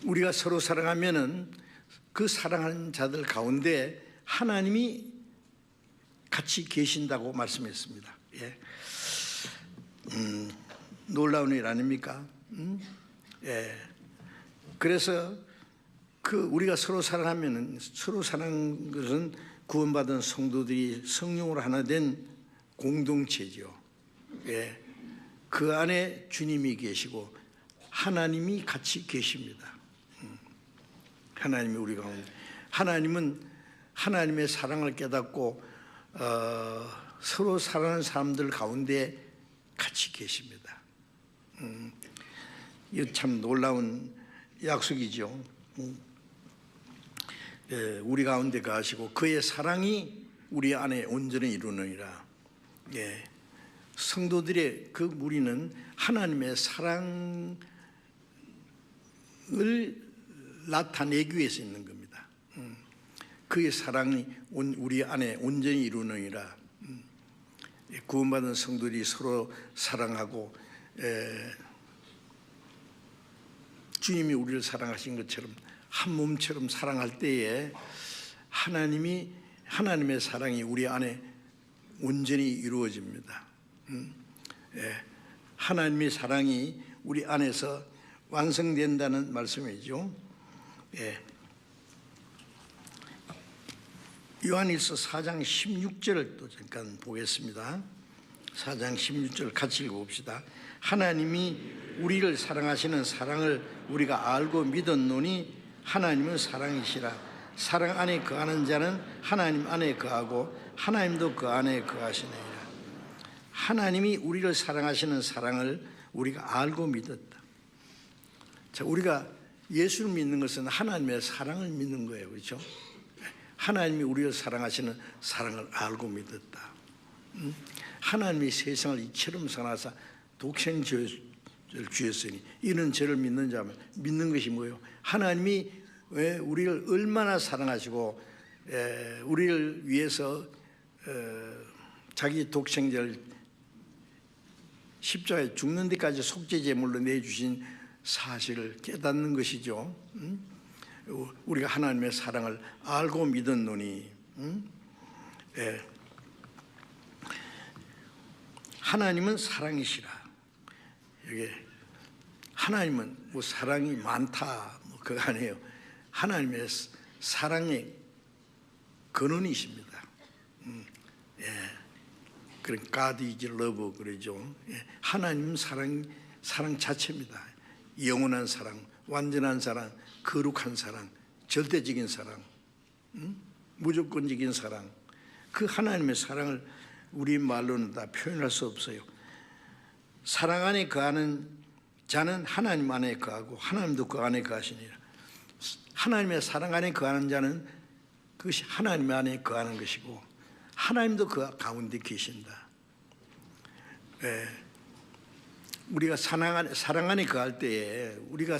우리가 서로 사랑하면은 그 사랑하는 자들 가운데 하나님이 같이 계신다고 말씀했습니다. 놀라운 일 아닙니까? 그래서 우리가 서로 사랑하면은, 서로 사랑하는 것은 구원받은 성도들이 성령으로 하나 된 공동체죠. 그 안에 주님이 계시고 하나님이 같이 계십니다. 하나님이 우리 가운데, 하나님은 하나님의 사랑을 깨닫고 서로 사랑하는 사람들 가운데 같이 계십니다. 이거 참 놀라운 약속이죠. 우리 가운데 거하시고 그의 사랑이 우리 안에 온전히 이루느니라. 성도들의 그 무리는 하나님의 사랑을 나타내기 위해서 있는 겁니다. 그의 사랑이 우리 안에 온전히 이루느니라. 구원받은 성도들이 서로 사랑하고 주님이 우리를 사랑하신 것처럼 한 몸처럼 사랑할 때에 하나님의 사랑이 우리 안에 온전히 이루어집니다. 하나님의 사랑이 우리 안에서 완성된다는 말씀이죠. 요한일서 4장 16절을 또 잠깐 보겠습니다. 4장 16절 같이 읽어봅시다. 하나님이 우리를 사랑하시는 사랑을 우리가 알고 믿었노니 하나님은 사랑이시라. 사랑 안에 거하는 자는 하나님 안에 거하고 하나님도 그 안에 거하시느니라. 하나님이 우리를 사랑하시는 사랑을 우리가 알고 믿었다. 자, 우리가 예수를 믿는 것은 하나님의 사랑을 믿는 거예요. 그렇죠? 하나님이 우리를 사랑하시는 사랑을 알고 믿었다. 하나님이 세상을 이처럼 사랑하사 독생자를 주셨으니 이는 저를 믿는 자면 믿는 것이 뭐예요? 하나님이 우리를 얼마나 사랑하시고 우리를 위해서 자기 독생자를 십자가에 죽는 데까지 속죄제물로 내주신 사실을 깨닫는 것이죠. 우리가 하나님의 사랑을 알고 믿었노니 하나님은 사랑이시라. 여기 하나님은 뭐 사랑이 많다 뭐 그거 아니에요. 하나님의 사랑의 근원이십니다. 그런 God is love 그러죠. 하나님은 사랑 자체입니다. 영원한 사랑, 완전한 사랑, 거룩한 사랑, 절대적인 사랑, 무조건적인 사랑. 그 하나님의 사랑을 우리 말로는 다 표현할 수 없어요. 사랑 안에 거하는 자는 하나님 안에 거하고 하나님도 그 안에 거하시니라. 하나님의 사랑 안에 거하는 자는 그것이 하나님 안에 거하는 것이고 하나님도 그 가운데 계신다. 우리가 사랑 안에 거할 때에 우리가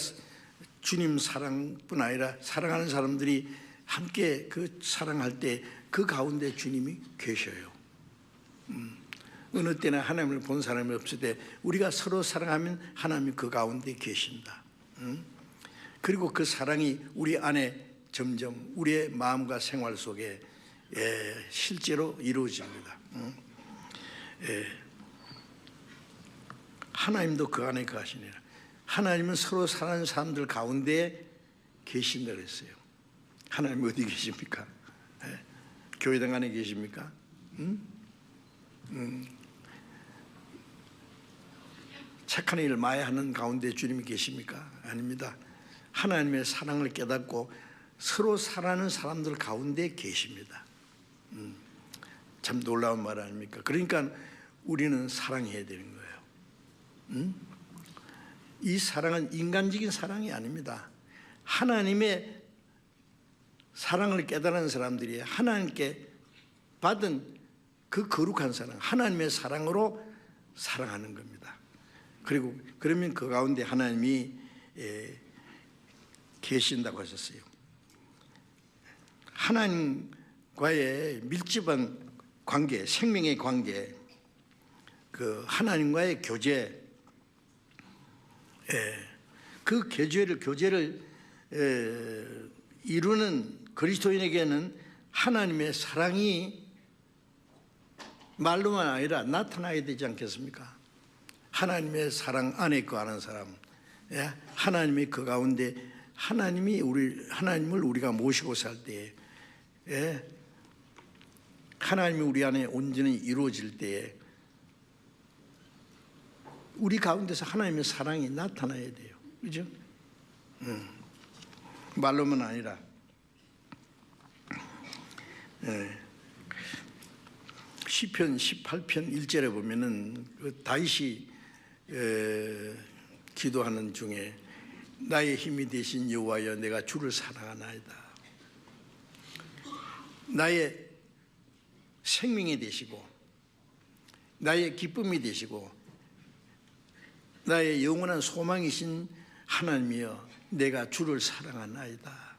주님 사랑뿐 아니라 사랑하는 사람들이 함께 그 사랑할 때 그 가운데 주님이 계셔요. 어느 때나 하나님을 본 사람이 없을 때 우리가 서로 사랑하면 하나님이 그 가운데 계신다. 그리고 그 사랑이 우리 안에 점점 우리의 마음과 생활 속에 실제로 이루어집니다. 하나님도 그 안에 거하시니라. 하나님은 서로 사랑하는 사람들 가운데 계신다 그랬어요. 하나님 어디 계십니까? 교회당 안에 계십니까? 착한 일을 많이 하는 가운데 주님이 계십니까? 아닙니다. 하나님의 사랑을 깨닫고 서로 사랑하는 사람들 가운데 계십니다. 참 놀라운 말 아닙니까? 그러니까 우리는 사랑해야 되는 거예요. 이 사랑은 인간적인 사랑이 아닙니다. 하나님의 사랑을 깨달은 사람들이 하나님께 받은 그 거룩한 사랑, 하나님의 사랑으로 사랑하는 겁니다. 그리고 그러면 그 가운데 하나님이 계신다고 하셨어요. 하나님과의 밀접한 관계, 생명의 관계, 그 하나님과의 교제, 그 교제를 이루는 그리스도인에게는 하나님의 사랑이 말로만 아니라 나타나야 되지 않겠습니까? 하나님의 사랑 안에 거하는 사람, 하나님의 그 가운데 하나님을 우리가 모시고 살 때에, 하나님이 우리 안에 온전히 이루어질 때에 우리 가운데서 하나님의 사랑이 나타나야 돼요. 그죠? 말로만 아니라. 시편 18편 1절에 보면은 그 다윗이 기도하는 중에 나의 힘이 되신 여호와여 내가 주를 사랑하나이다. 나의 생명이 되시고 나의 기쁨이 되시고 나의 영원한 소망이신 하나님이여 내가 주를 사랑하나이다.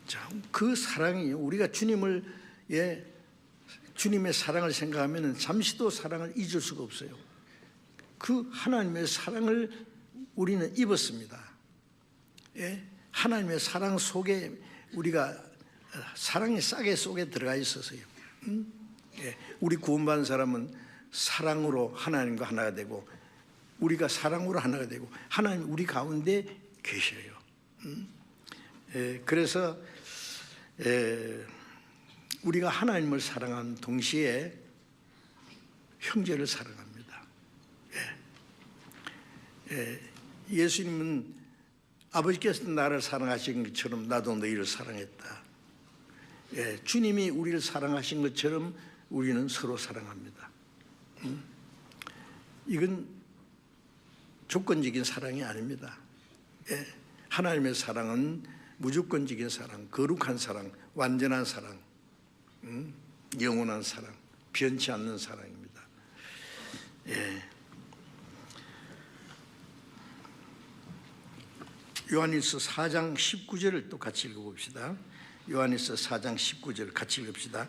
자, 그 사랑이 우리가 주님의 사랑을 생각하면 잠시도 사랑을 잊을 수가 없어요. 그 하나님의 사랑을 우리는 입었습니다. 하나님의 사랑 속에 우리가 사랑의 싸개 속에 들어가 있어서요. 우리 구원받은 사람은 사랑으로 하나님과 하나가 되고 우리가 사랑으로 하나가 되고 하나님 우리 가운데 계셔요. 그래서 우리가 하나님을 사랑하는 동시에 형제를 사랑합니다. 예수님은 아버지께서 나를 사랑하신 것처럼 나도 너희를 사랑했다. 주님이 우리를 사랑하신 것처럼 우리는 서로 사랑합니다. 이건 조건적인 사랑이 아닙니다. 하나님의 사랑은 무조건적인 사랑, 거룩한 사랑, 완전한 사랑, 영원한 사랑, 변치 않는 사랑입니다. 요한일서 4장 19절을 또 같이 읽어봅시다. 요한일서 4장 19절 같이 읽읍시다.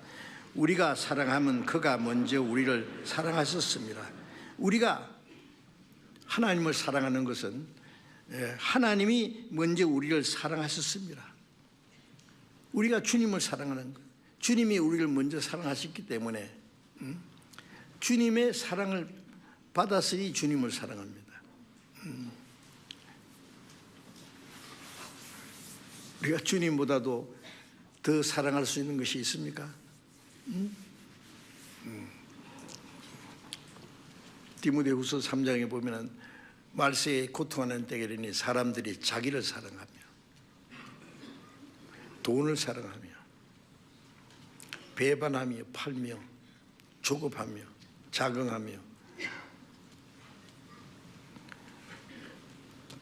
우리가 사랑하면 그가 먼저 우리를 사랑하셨습니다. 우리가 하나님을 사랑하는 것은 하나님이 먼저 우리를 사랑하셨습니다. 우리가 주님을 사랑하는 것, 주님이 우리를 먼저 사랑하셨기 때문에 주님의 사랑을 받았으니 주님을 사랑합니다. 우리가 주님보다도 더 사랑할 수 있는 것이 있습니까? 디모데후서 3장에 보면은 말세에 고통하는 때에는 사람들이 자기를 사랑하며 돈을 사랑하며 배반하며 팔며 조급하며 자긍하며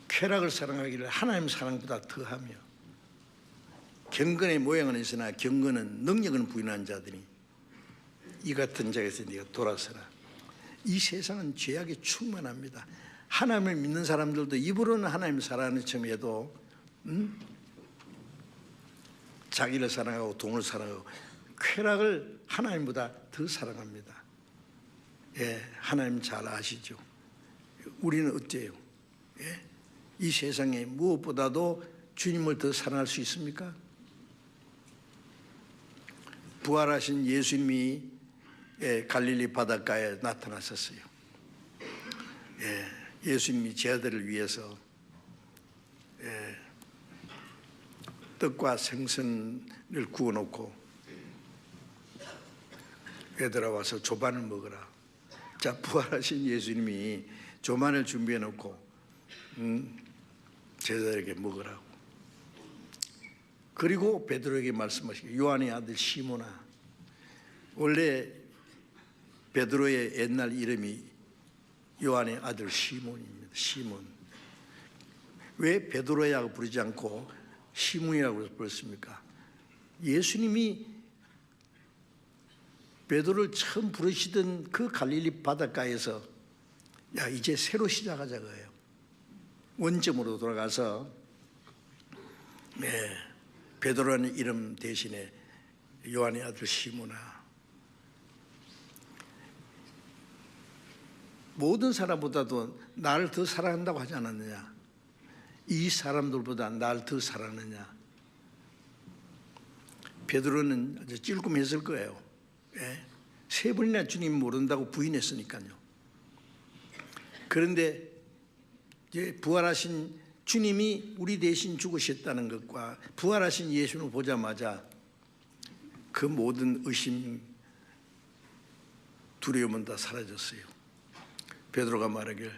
쾌락을 사랑하기를 하나님 사랑보다 더하며 경건의 모양은 있으나 경건은 능력은 부인한 자들이 이 같은 자에서 네가 돌아서라. 이 세상은 죄악이 충만합니다. 하나님을 믿는 사람들도 입으로는 하나님을 사랑하는 척해도 자기를 사랑하고 돈을 사랑하고 쾌락을 하나님보다 더 사랑합니다. 하나님 잘 아시죠? 우리는 어때요? 이 세상에 무엇보다도 주님을 더 사랑할 수 있습니까? 부활하신 예수님이 갈릴리 바닷가에 나타나셨어요. 예수님이 제 아들을 위해서 떡과 생선을 구워놓고 얘들아 와서 조반을 먹어라. 자, 부활하신 예수님이 조반을 준비해놓고 제자들에게 먹으라고. 그리고 베드로에게 말씀하시고 요한의 아들 시몬아, 원래 베드로의 옛날 이름이 요한의 아들 시몬입니다. 시몬. 왜 베드로라고 부르지 않고 시몬이라고 부르습니까? 예수님이 베드로를 처음 부르시던 그 갈릴리 바닷가에서 야, 이제 새로 시작하자 그래요. 원점으로 돌아가서 베드로라는 이름 대신에 요한의 아들 시몬아, 모든 사람보다도 나를 더 사랑한다고 하지 않았느냐? 이 사람들보다 나를 더 사랑하느냐? 베드로는 아주 찔끔했을 거예요. 세 번이나 주님 모른다고 부인했으니까요. 그런데 이제 부활하신 주님이 우리 대신 죽으셨다는 것과 부활하신 예수를 보자마자 그 모든 의심, 두려움은 다 사라졌어요. 베드로가 말하길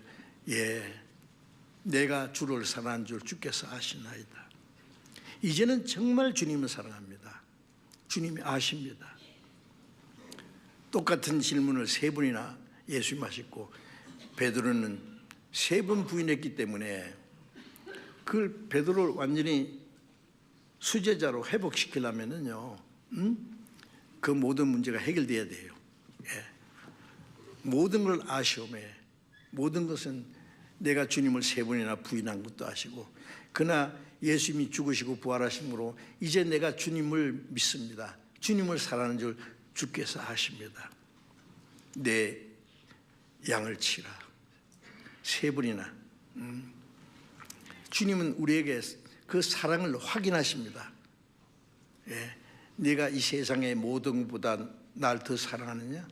내가 주를 사랑한 줄 주께서 아시나이다. 이제는 정말 주님을 사랑합니다. 주님이 아십니다. 똑같은 질문을 세 번이나 예수님 하셨고 베드로는 세 번 부인했기 때문에 그걸 베드로를 완전히 수제자로 회복시키려면은요, 그 모든 문제가 해결돼야 돼요. 예. 모든 걸 아시오매. 모든 것은 내가 주님을 3번이나 부인한 것도 아시고, 그러나 예수님이 죽으시고 부활하심으로 이제 내가 주님을 믿습니다. 주님을 사랑하는 줄 주께서 아십니다. 내 양을 치라. 3번이나. 주님은 우리에게 그 사랑을 확인하십니다. 예. 네가 이 세상의 모든 것보다 날 더 사랑하느냐?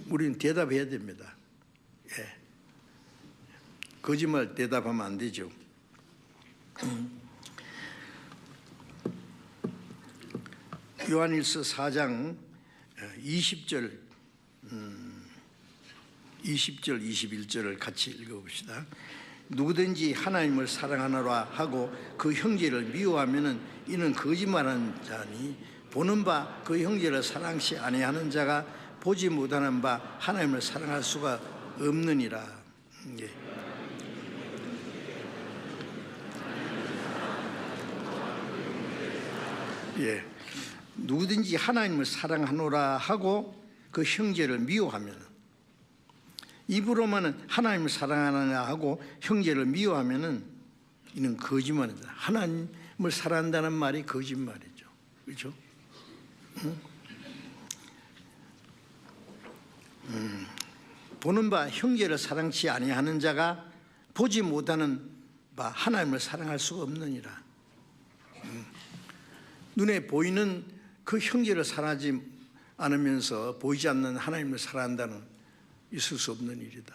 우리는 대답해야 됩니다. 예. 거짓말 대답하면 안 되죠. 요한일서 4장 20절 21절을 같이 읽어봅시다. 누구든지 하나님을 사랑하노라 하고 그 형제를 미워하면은 이는 거짓말하는 자니 보는 바 그 형제를 사랑치 아니하는 자가 보지 못하는 바 하나님을 사랑할 수가 없느니라. 예. 예. 누구든지 하나님을 사랑하노라 하고 그 형제를 미워하면, 입으로만은 하나님을 사랑하느냐 하고 형제를 미워하면은 이는 거짓말이다. 하나님을 사랑한다는 말이 거짓말이죠. 그렇죠? 보는 바 형제를 사랑치 아니하는 자가 보지 못하는 바 하나님을 사랑할 수가 없느니라. 눈에 보이는 그 형제를 사랑하지 않으면서 보이지 않는 하나님을 사랑한다는 있을 수 없는 일이다.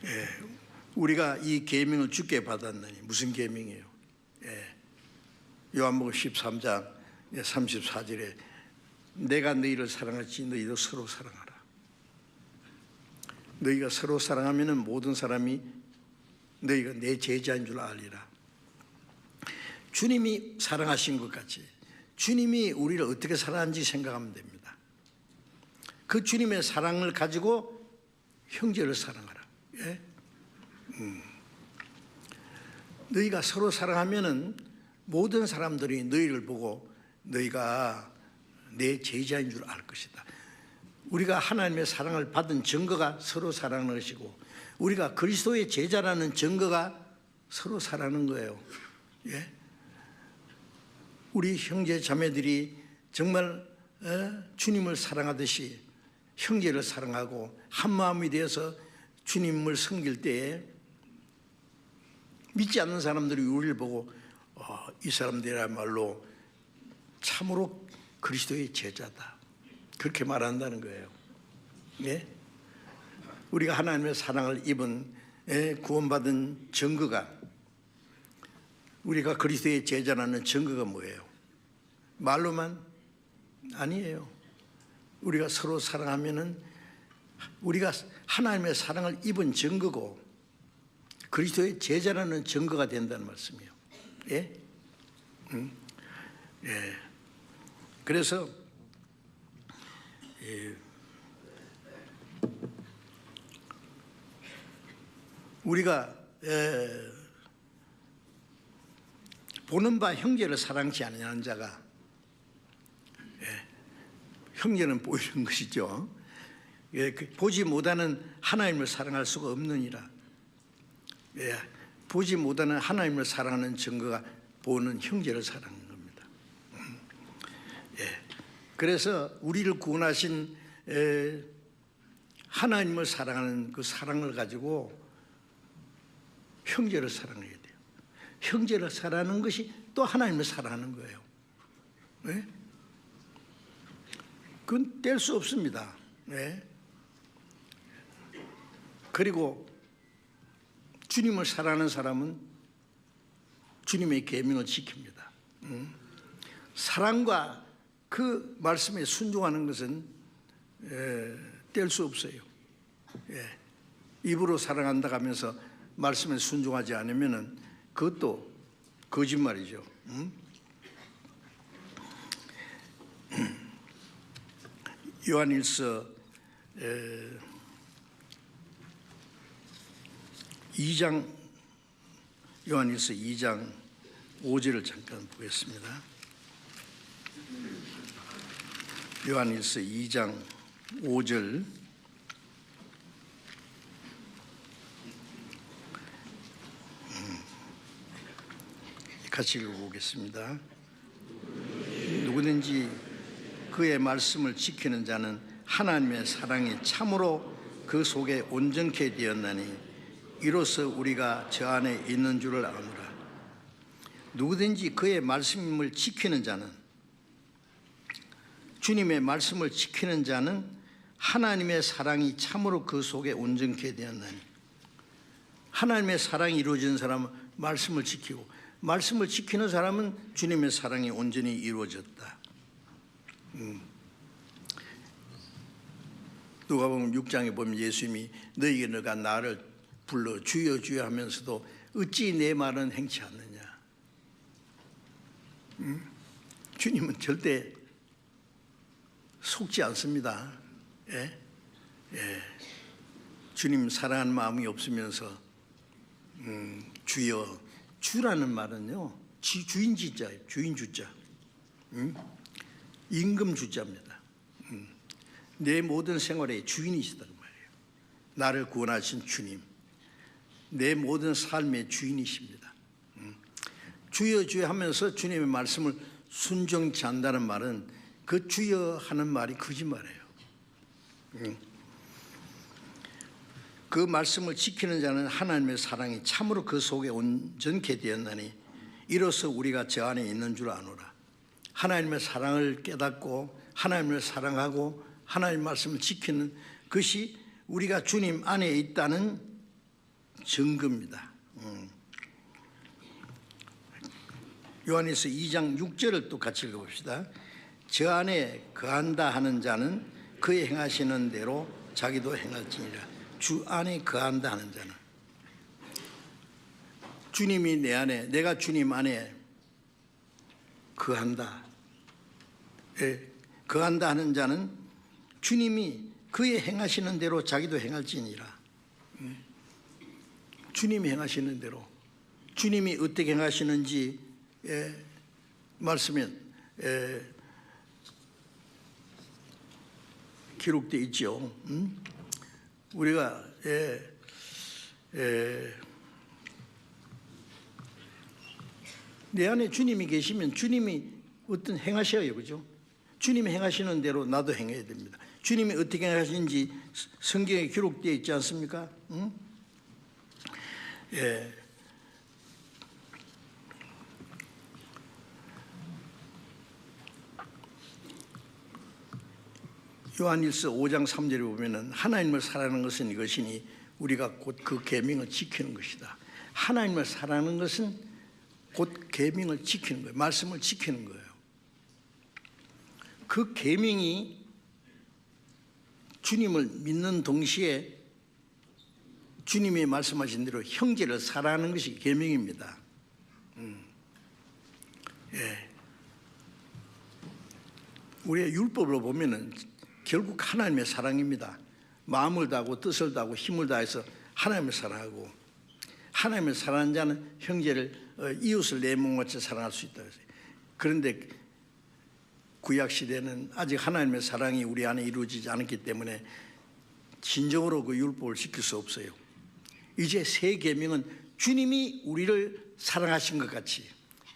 예. 우리가 이 계명을 주께 받았느니 무슨 계명이에요? 예. 요한복음 13장 34절에 내가 너희를 사랑했지 너희도 서로 사랑하라. 너희가 서로 사랑하면 모든 사람이 너희가 내 제자인 줄 알리라. 주님이 사랑하신 것 같이 주님이 우리를 어떻게 사랑하는지 생각하면 됩니다. 그 주님의 사랑을 가지고 형제를 사랑하라. 예? 너희가 서로 사랑하면은 모든 사람들이 너희를 보고 너희가 내 제자인 줄 알 것이다. 우리가 하나님의 사랑을 받은 증거가 서로 사랑하는 것이고, 우리가 그리스도의 제자라는 증거가 서로 사랑하는 거예요. 예? 우리 형제 자매들이 정말 주님을 사랑하듯이 형제를 사랑하고 한 마음이 되어서 주님을 섬길 때에 믿지 않는 사람들이 우리를 보고 이 사람들이야말로 참으로 그리스도의 제자다, 그렇게 말한다는 거예요. 예? 우리가 하나님의 사랑을 입은 구원받은 증거가, 우리가 그리스도의 제자라는 증거가 뭐예요? 말로만 아니에요. 우리가 서로 사랑하면은 우리가 하나님의 사랑을 입은 증거고 그리스도의 제자라는 증거가 된다는 말씀이에요. 예? 예. 그래서 우리가 보는 바 형제를 사랑치 않는 자가, 형제는 보이는 것이죠. 보지 못하는 하나님을 사랑할 수가 없느니라. 보지 못하는 하나님을 사랑하는 증거가 보는 형제를 사랑하는 겁니다. 그래서 우리를 구원하신 하나님을 사랑하는 그 사랑을 가지고 형제를 사랑해야 돼요. 형제를 사랑하는 것이 또 하나님을 사랑하는 거예요. 네? 그건 뗄 수 없습니다. 네? 그리고 주님을 사랑하는 사람은 주님의 계명을 지킵니다. 사랑과 그 말씀에 순종하는 것은 뗄 수 없어요. 입으로 사랑한다 하면서 말씀에 순종하지 않으면 그것도 거짓말이죠. 요한일서 2장 요한일서 2장 5절을 잠깐 보겠습니다. 요한일서 2장 5절 같이 읽어보겠습니다. 누구든지 그의 말씀을 지키는 자는 하나님의 사랑이 참으로 그 속에 온전케 되었나니 이로써 우리가 저 안에 있는 줄을 아노라. 누구든지 그의 말씀을 지키는 자는, 주님의 말씀을 지키는 자는 하나님의 사랑이 참으로 그 속에 온전케 되었나니, 하나님의 사랑이 이루어진 사람은 말씀을 지키고, 말씀을 지키는 사람은 주님의 사랑이 온전히 이루어졌다. 누가복음 6장에 보면 예수님이 너희에게 너가 나를 불러 주여 주여 하면서도 어찌 내 말은 행치 않느냐. 주님은 절대 속지 않습니다. 예? 예. 주님 사랑하는 마음이 없으면서 주여, 주라는 말은요 주인 지자예요. 주인 주자, 임금 주자입니다. 내 모든 생활의 주인이시단 말이에요. 나를 구원하신 주님, 내 모든 삶의 주인이십니다. 주여 주여 하면서 주님의 말씀을 순종치 않는다는 말은 그 주여 하는 말이 거짓말이에요. 그 말씀을 지키는 자는 하나님의 사랑이 참으로 그 속에 온전케 되었나니 이로써 우리가 저 안에 있는 줄 아노라. 하나님의 사랑을 깨닫고 하나님을 사랑하고 하나님의 말씀을 지키는 것이 우리가 주님 안에 있다는 증거입니다. 요한일서 2장 6절을 또 같이 읽어봅시다. 저 안에 거한다 하는 자는 그의 행하시는 대로 자기도 행할지니라. 주 안에 거한다 하는 자는, 주님이 내 안에, 내가 주님 안에 거한다. 거한다 하는 자는 주님이 그의 행하시는 대로 자기도 행할지니라. 주님이 행하시는 대로, 주님이 어떻게 행하시는지 말씀에 기록되어 있죠. 우리가 내 안에 주님이 계시면 주님이 어떤 행하셔요, 그죠? 주님이 행하시는 대로 나도 행해야 됩니다. 주님이 어떻게 행하시는지 성경에 기록되어 있지 않습니까? 요한일서 5장 3절에 보면은 하나님을 사랑하는 것은 이것이니 우리가 곧 그 계명을 지키는 것이다. 하나님을 사랑하는 것은 곧 계명을 지키는 거예요. 말씀을 지키는 거예요. 그 계명이 주님을 믿는 동시에 주님이 말씀하신 대로 형제를 사랑하는 것이 계명입니다. 우리의 율법으로 보면은 결국 하나님의 사랑입니다. 마음을 다하고 뜻을 다하고 힘을 다해서 하나님을 사랑하고, 하나님을 사랑하는 자는 형제를 이웃을 내 몸같이 사랑할 수 있다. 그런데 구약 시대는 아직 하나님의 사랑이 우리 안에 이루어지지 않았기 때문에 진정으로 그 율법을 지킬 수 없어요. 이제 새 계명은 주님이 우리를 사랑하신 것 같이,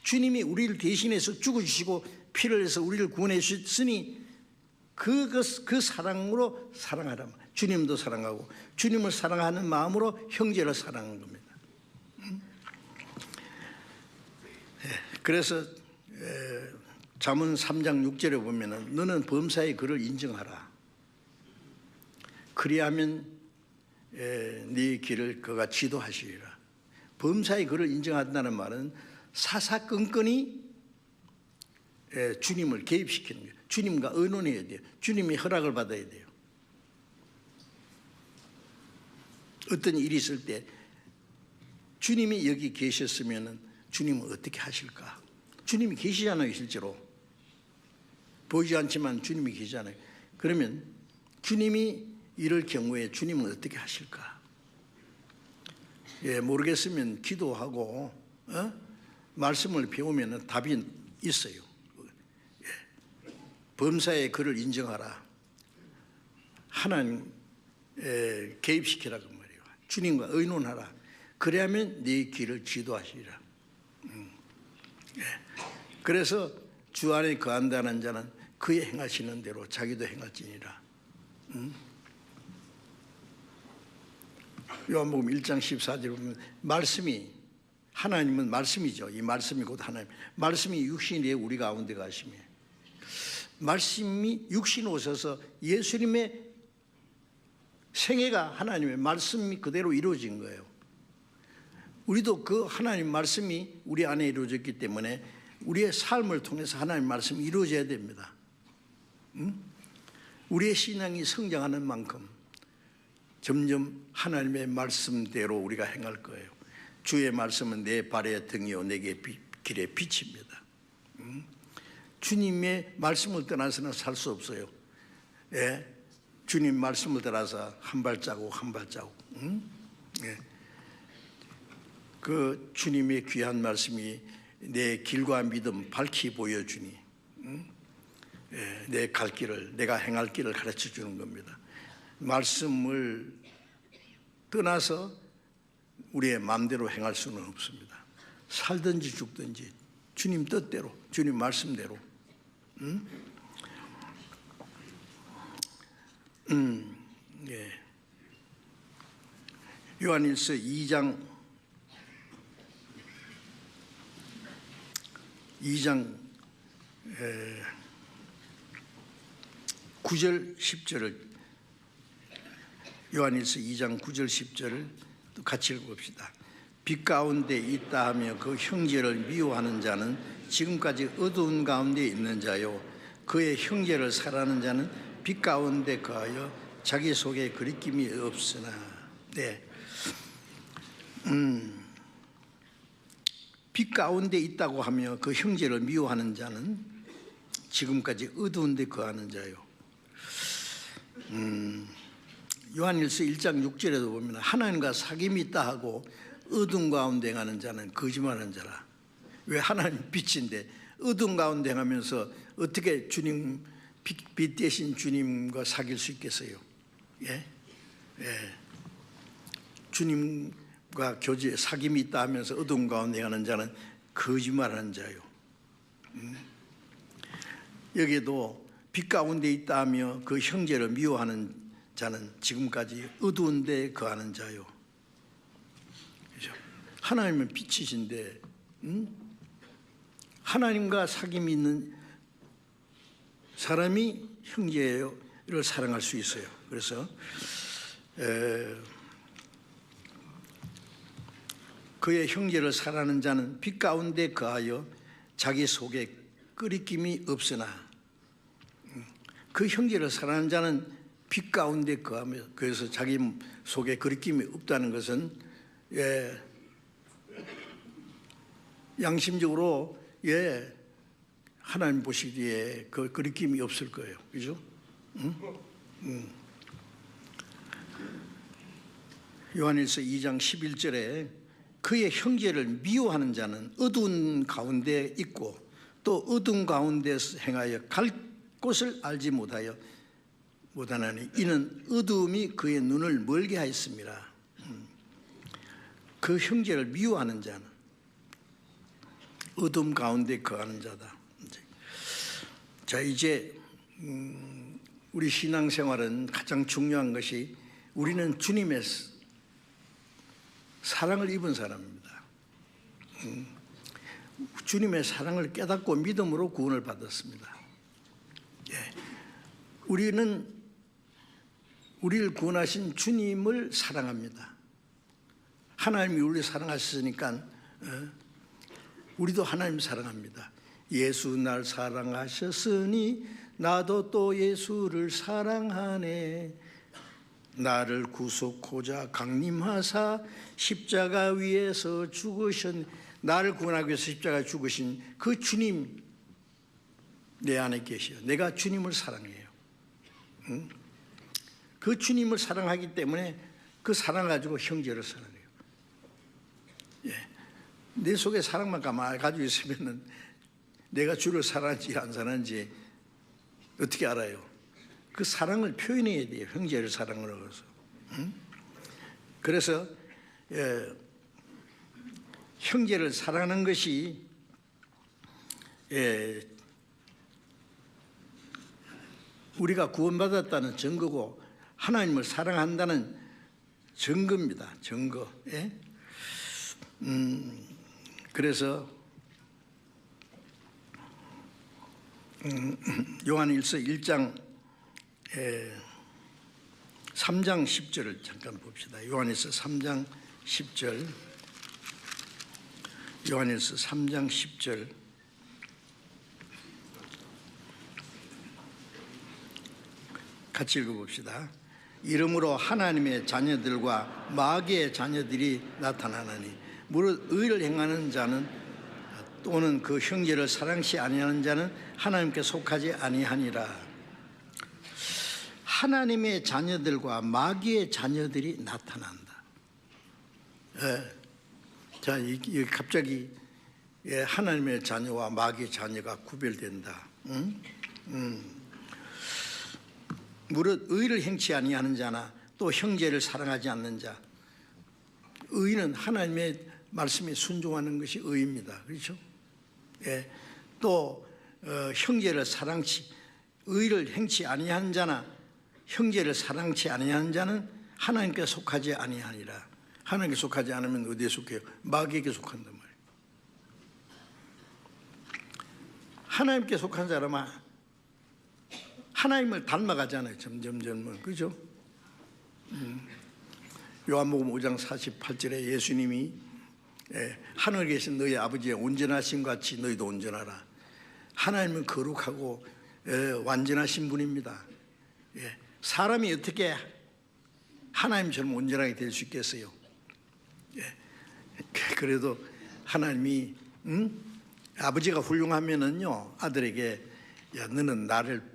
주님이 우리를 대신해서 죽어주시고 피를 내서 우리를 구원해 주셨으니 그 사랑으로 사랑하라. 주님도 사랑하고 주님을 사랑하는 마음으로 형제를 사랑하는 겁니다. 그래서 잠언 3장 6절에 보면은 너는 범사의 그를 인정하라. 그리하면 네 길을 그가 지도하시리라. 범사의 그를 인정한다는 말은 사사건건이 주님을 개입시키는 거예요. 주님과 의논해야 돼요. 주님이 허락을 받아야 돼요. 어떤 일이 있을 때 주님이 여기 계셨으면 주님은 어떻게 하실까? 주님이 계시잖아요. 실제로 보이지 않지만 주님이 계시잖아요. 그러면 주님이 이럴 경우에 주님은 어떻게 하실까? 모르겠으면 기도하고 말씀을 배우면 답이 있어요. 범사의 그를 인정하라. 하나님 개입시키라고 말이에요. 주님과 의논하라. 그래야면 네 길을 지도하시리라. 그래서 주 안에 거한다는 자는 그의 행하시는 대로 자기도 행할지니라. 요한복음 1장 14절에 보면 말씀이, 하나님은 말씀이죠. 이 말씀이 곧 하나님. 말씀이 육신이 되어 우리 가운데 가시며, 말씀이 육신 오셔서 예수님의 생애가 하나님의 말씀이 그대로 이루어진 거예요. 우리도 그 하나님 말씀이 우리 안에 이루어졌기 때문에 우리의 삶을 통해서 하나님 말씀이 이루어져야 됩니다. 우리의 신앙이 성장하는 만큼 점점 하나님의 말씀대로 우리가 행할 거예요. 주의 말씀은 내 발의 등이요 내게 길의 빛입니다. 주님의 말씀을 떠나서는 살 수 없어요. 주님 말씀을 따라서 한 발자국 한 발자국. 그 주님의 귀한 말씀이 내 길과 믿음 밝히 보여주니 내 갈 길을, 내가 행할 길을 가르쳐 주는 겁니다. 말씀을 떠나서 우리의 마음대로 행할 수는 없습니다. 살든지 죽든지 주님 뜻대로, 주님 말씀대로. 요한일서 2장 9절 10절을, 요한일서 2장 9절 10절을 또 같이 읽어봅시다. 빛 가운데 있다 하며 그 형제를 미워하는 자는 지금까지 어두운 가운데 있는 자요, 그의 형제를 사랑하는 자는 빛 가운데 거하여 자기 속에 거리낌이 없으나. 빛 가운데 있다고 하며 그 형제를 미워하는 자는 지금까지 어두운 데 거하는 자요. 요한일서 1장 6절에도 보면 하나님과 사귐이 있다 하고 어두운 가운데 행하는 자는 거짓말하는 자라. 왜? 하나님 빛인데 어두운 가운데 행하면서 어떻게 주님, 빛 대신 주님과 사귈 수 있겠어요? 주님과 교제, 사귐이 있다 하면서 어두운 가운데 행하는 자는 거짓말하는 자요. 여기에도 빛 가운데 있다 하며 그 형제를 미워하는 자는 지금까지 어두운 데 거하는 자요. 그렇죠? 하나님은 빛이신데 하나님과 사귐이 있는 사람이 형제를 사랑할 수 있어요. 그래서 그의 형제를 사랑하는 자는 빛 가운데 거하여 자기 속에 끄리낌이 없으나, 그 형제를 사랑하는 자는 빛 가운데 거하며, 그래서 자기 속에 거리낌이 없다는 것은 양심적으로 하나님 보시기에 그 거리낌이 없을 거예요. 그죠? 요한일서 2장 11절에 그의 형제를 미워하는 자는 어두운 가운데 있고 또 어두운 가운데서 행하여 갈 곳을 알지 못하나니 이는 어두움이 그의 눈을 멀게 하였습니다. 그 형제를 미워하는 자는 어둠 가운데 거하는 자다. 자, 이제 우리 신앙생활은 가장 중요한 것이 우리는 주님의 사랑을 입은 사람입니다. 주님의 사랑을 깨닫고 믿음으로 구원을 받았습니다. 우리는 우리를 구원하신 주님을 사랑합니다. 하나님이 우리를 사랑하셨으니까 우리도 하나님 사랑합니다. 예수 날 사랑하셨으니 나도 또 예수를 사랑하네. 나를 구속하자 강림하사 십자가 위에서 죽으신, 나를 구원하기 위해서 십자가에 죽으신 그 주님 내 안에 계셔. 내가 주님을 사랑해요. 그 주님을 사랑하기 때문에 그 사랑 가지고 형제를 사랑해요. 내 속에 사랑만 가지고 있으면은 내가 주를 사랑하는지 안 사랑하는지 어떻게 알아요? 그 사랑을 표현해야 돼요. 형제를 사랑으로 해서. 그래서 형제를 사랑하는 것이 우리가 구원받았다는 증거고 하나님을 사랑한다는 증거입니다. 증거. 그래서 요한일서 1장 3장 10절을 잠깐 봅시다. 요한일서 3장 10절. 요한일서 3장 10절. 같이 읽어봅시다. 이러므로 하나님의 자녀들과 마귀의 자녀들이 나타나나니 무릇 의를 행하는 자는 또는 그 형제를 사랑치 아니하는 자는 하나님께 속하지 아니하니라. 하나님의 자녀들과 마귀의 자녀들이 나타난다. 자, 이 갑자기 하나님의 자녀와 마귀의 자녀가 구별된다. 무릇 의를 행치 아니하는 자나 또 형제를 사랑하지 않는 자. 의는 하나님의 말씀에 순종하는 것이 의입니다. 그렇죠? 또 형제를 사랑치 의를 행치 아니하는 자나 형제를 사랑치 아니하는 자는 하나님께 속하지 아니하니라. 하나님께 속하지 않으면 어디에 속해요? 마귀에게 속한단 말이에요. 하나님께 속한 사람은 하나님을 닮아가잖아요. 점점. 그죠? 요한복음 5장 48절에 예수님이 하늘에 계신 너희 아버지의 온전하신 같이 너희도 온전하라. 하나님은 거룩하고 완전하신 분입니다. 사람이 어떻게 하나님처럼 온전하게 될 수 있겠어요? 그래도 하나님이 아버지가 훌륭하면은요 아들에게 야 너는 나를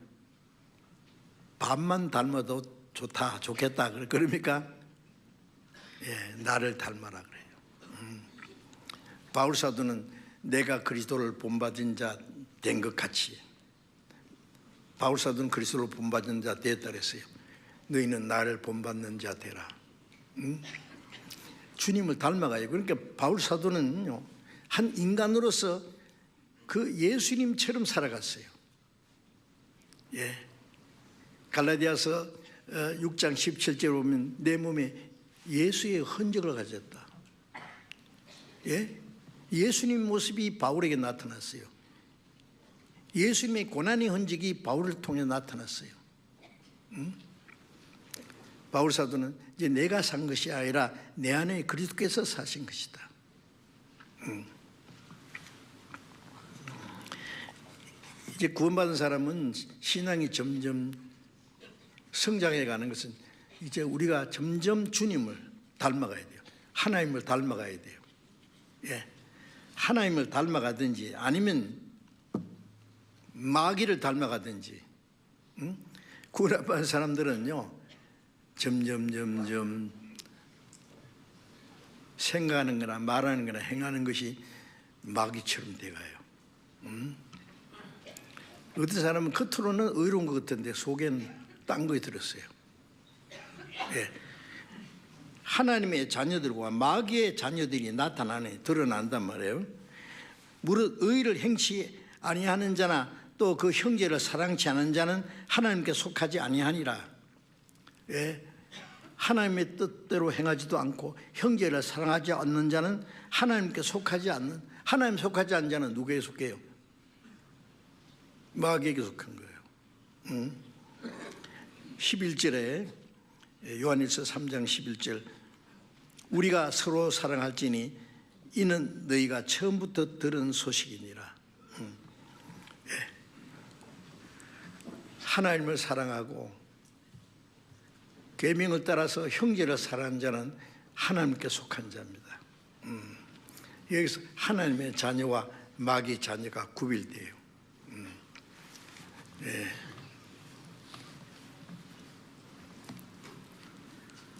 반만 닮아도 좋겠다 그럽니까? 나를 닮아라 그래요. 바울 사도는 내가 그리스도를 본받은 자 된 것 같이 바울 사도는 그리스도를 본받은 자 되었다 그랬어요. 너희는 나를 본받는 자 되라. 주님을 닮아가요. 그러니까 바울 사도는요 한 인간으로서 그 예수님처럼 살아갔어요. 갈라디아서 6장 17절에 보면 내 몸에 예수의 흔적을 가졌다. 예수님 모습이 바울에게 나타났어요. 예수님의 고난의 흔적이 바울을 통해 나타났어요. 바울 사도는 이제 내가 산 것이 아니라 내 안에 그리스도께서 사신 것이다. 이제 구원받은 사람은 신앙이 점점 성장해 가는 것은 이제 우리가 점점 주님을 닮아가야 돼요. 하나님을 닮아가야 돼요. 하나님을 닮아가든지 아니면 마귀를 닮아가든지. 구원받은 사람들은요 점점 생각하는 거나 말하는 거나 행하는 것이 마귀처럼 돼가요. 어떤 사람은 겉으로는 의로운 것 같은데 속에는 딴 거에 들었어요. 하나님의 자녀들과 마귀의 자녀들이 드러난단 말이에요. 무릇 의를 행치 아니하는 자나 또 그 형제를 사랑치 않은 자는 하나님께 속하지 아니하니라. 하나님의 뜻대로 행하지도 않고 형제를 사랑하지 않는 자는 하나님께 속하지 않는, 하나님 속하지 않는 자는 누구에게 속해요? 마귀에게 속한 거예요. 11절에 요한일서 3장 11절 우리가 서로 사랑할지니 이는 너희가 처음부터 들은 소식이니라. 하나님을 사랑하고 계명을 따라서 형제를 사랑하는 자는 하나님께 속한 자입니다. 여기서 하나님의 자녀와 마귀 자녀가 구별돼요.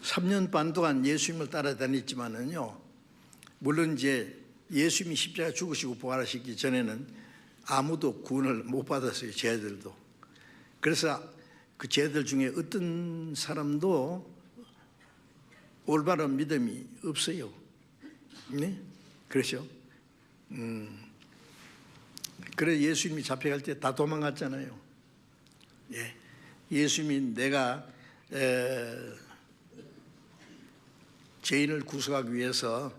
3년 반 동안 예수님을 따라다녔지만은요, 물론 이제 예수님이 십자가 죽으시고 부활하시기 전에는 아무도 구원을 못 받았어요. 제자들도. 그래서 그 제자들 중에 어떤 사람도 올바른 믿음이 없어요. 네? 그렇죠? 그래 예수님이 잡혀갈 때 다 도망갔잖아요. 예. 예수님이 내가 죄인을 구속하기 위해서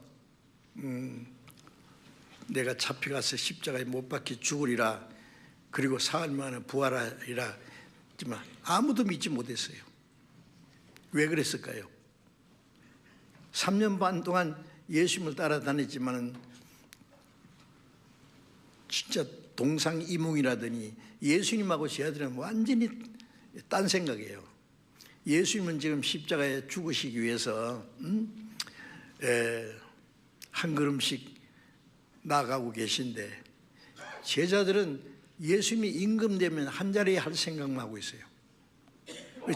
내가 잡혀가서 십자가에 못 박혀 죽으리라, 그리고 사흘 만에 부활하리라 했지만 아무도 믿지 못했어요. 왜 그랬을까요? 3년 반 동안 예수님을 따라다녔지만 진짜 동상이몽이라더니 예수님하고 제자들은 완전히 딴 생각이에요. 예수님은 지금 십자가에 죽으시기 위해서 한 걸음씩 나아가고 계신데, 제자들은 예수님이 임금되면 한 자리에 할 생각만 하고 있어요.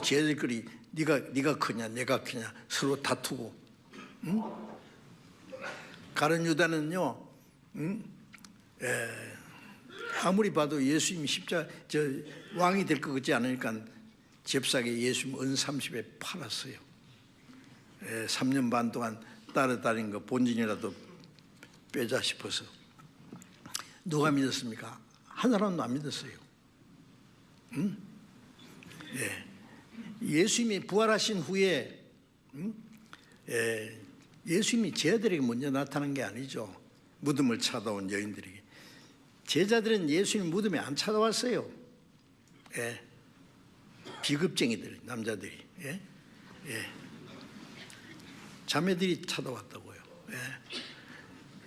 제자들끼리 네가 크냐 내가 크냐 서로 다투고, 가룟 유다는요, 아무리 봐도 예수님이 왕이 될 것 같지 않으니까 잽싸게 예수님 은 30에 팔았어요. 3년 반 동안 따라다닌 거 본진이라도 빼자 싶어서. 누가 믿었습니까? 한 사람도 안 믿었어요. 예수님이 부활하신 후에 예수님이 제자들에게 먼저 나타난 게 아니죠. 무덤을 찾아온 여인들에게. 제자들은 예수님 무덤에 안 찾아왔어요. 비급쟁이들, 남자들이. 자매들이 찾아왔다고요.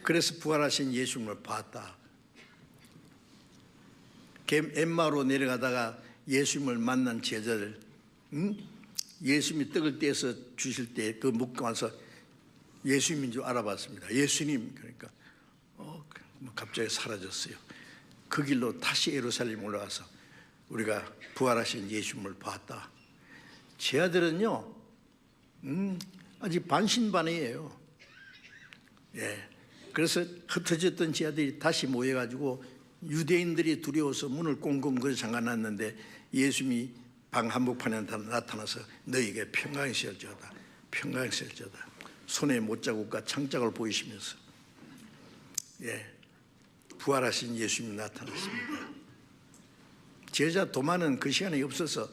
그래서 부활하신 예수님을 봤다. 엠마로 내려가다가 예수님을 만난 제자들, 예수님이 떡을 떼서 주실 때 그 먹고 와서 예수님인 줄 알아봤습니다. 예수님, 그러니까 갑자기 사라졌어요. 그 길로 다시 예루살렘 올라가서 우리가 부활하신 예수님을 봤다. 제자들은요, 아직 반신반의예요. 그래서 흩어졌던 제자들이 다시 모여가지고 유대인들이 두려워서 문을 꽁꽁 잠가놨는데 예수님이 방 한복판에 나타나서 너희에게 평강이 있을지어다, 평강이 있을지어다. 손에 못자국과 창짝을 보이시면서 부활하신 예수님이 나타났습니다. 제자 도마는 그 시간에 없어서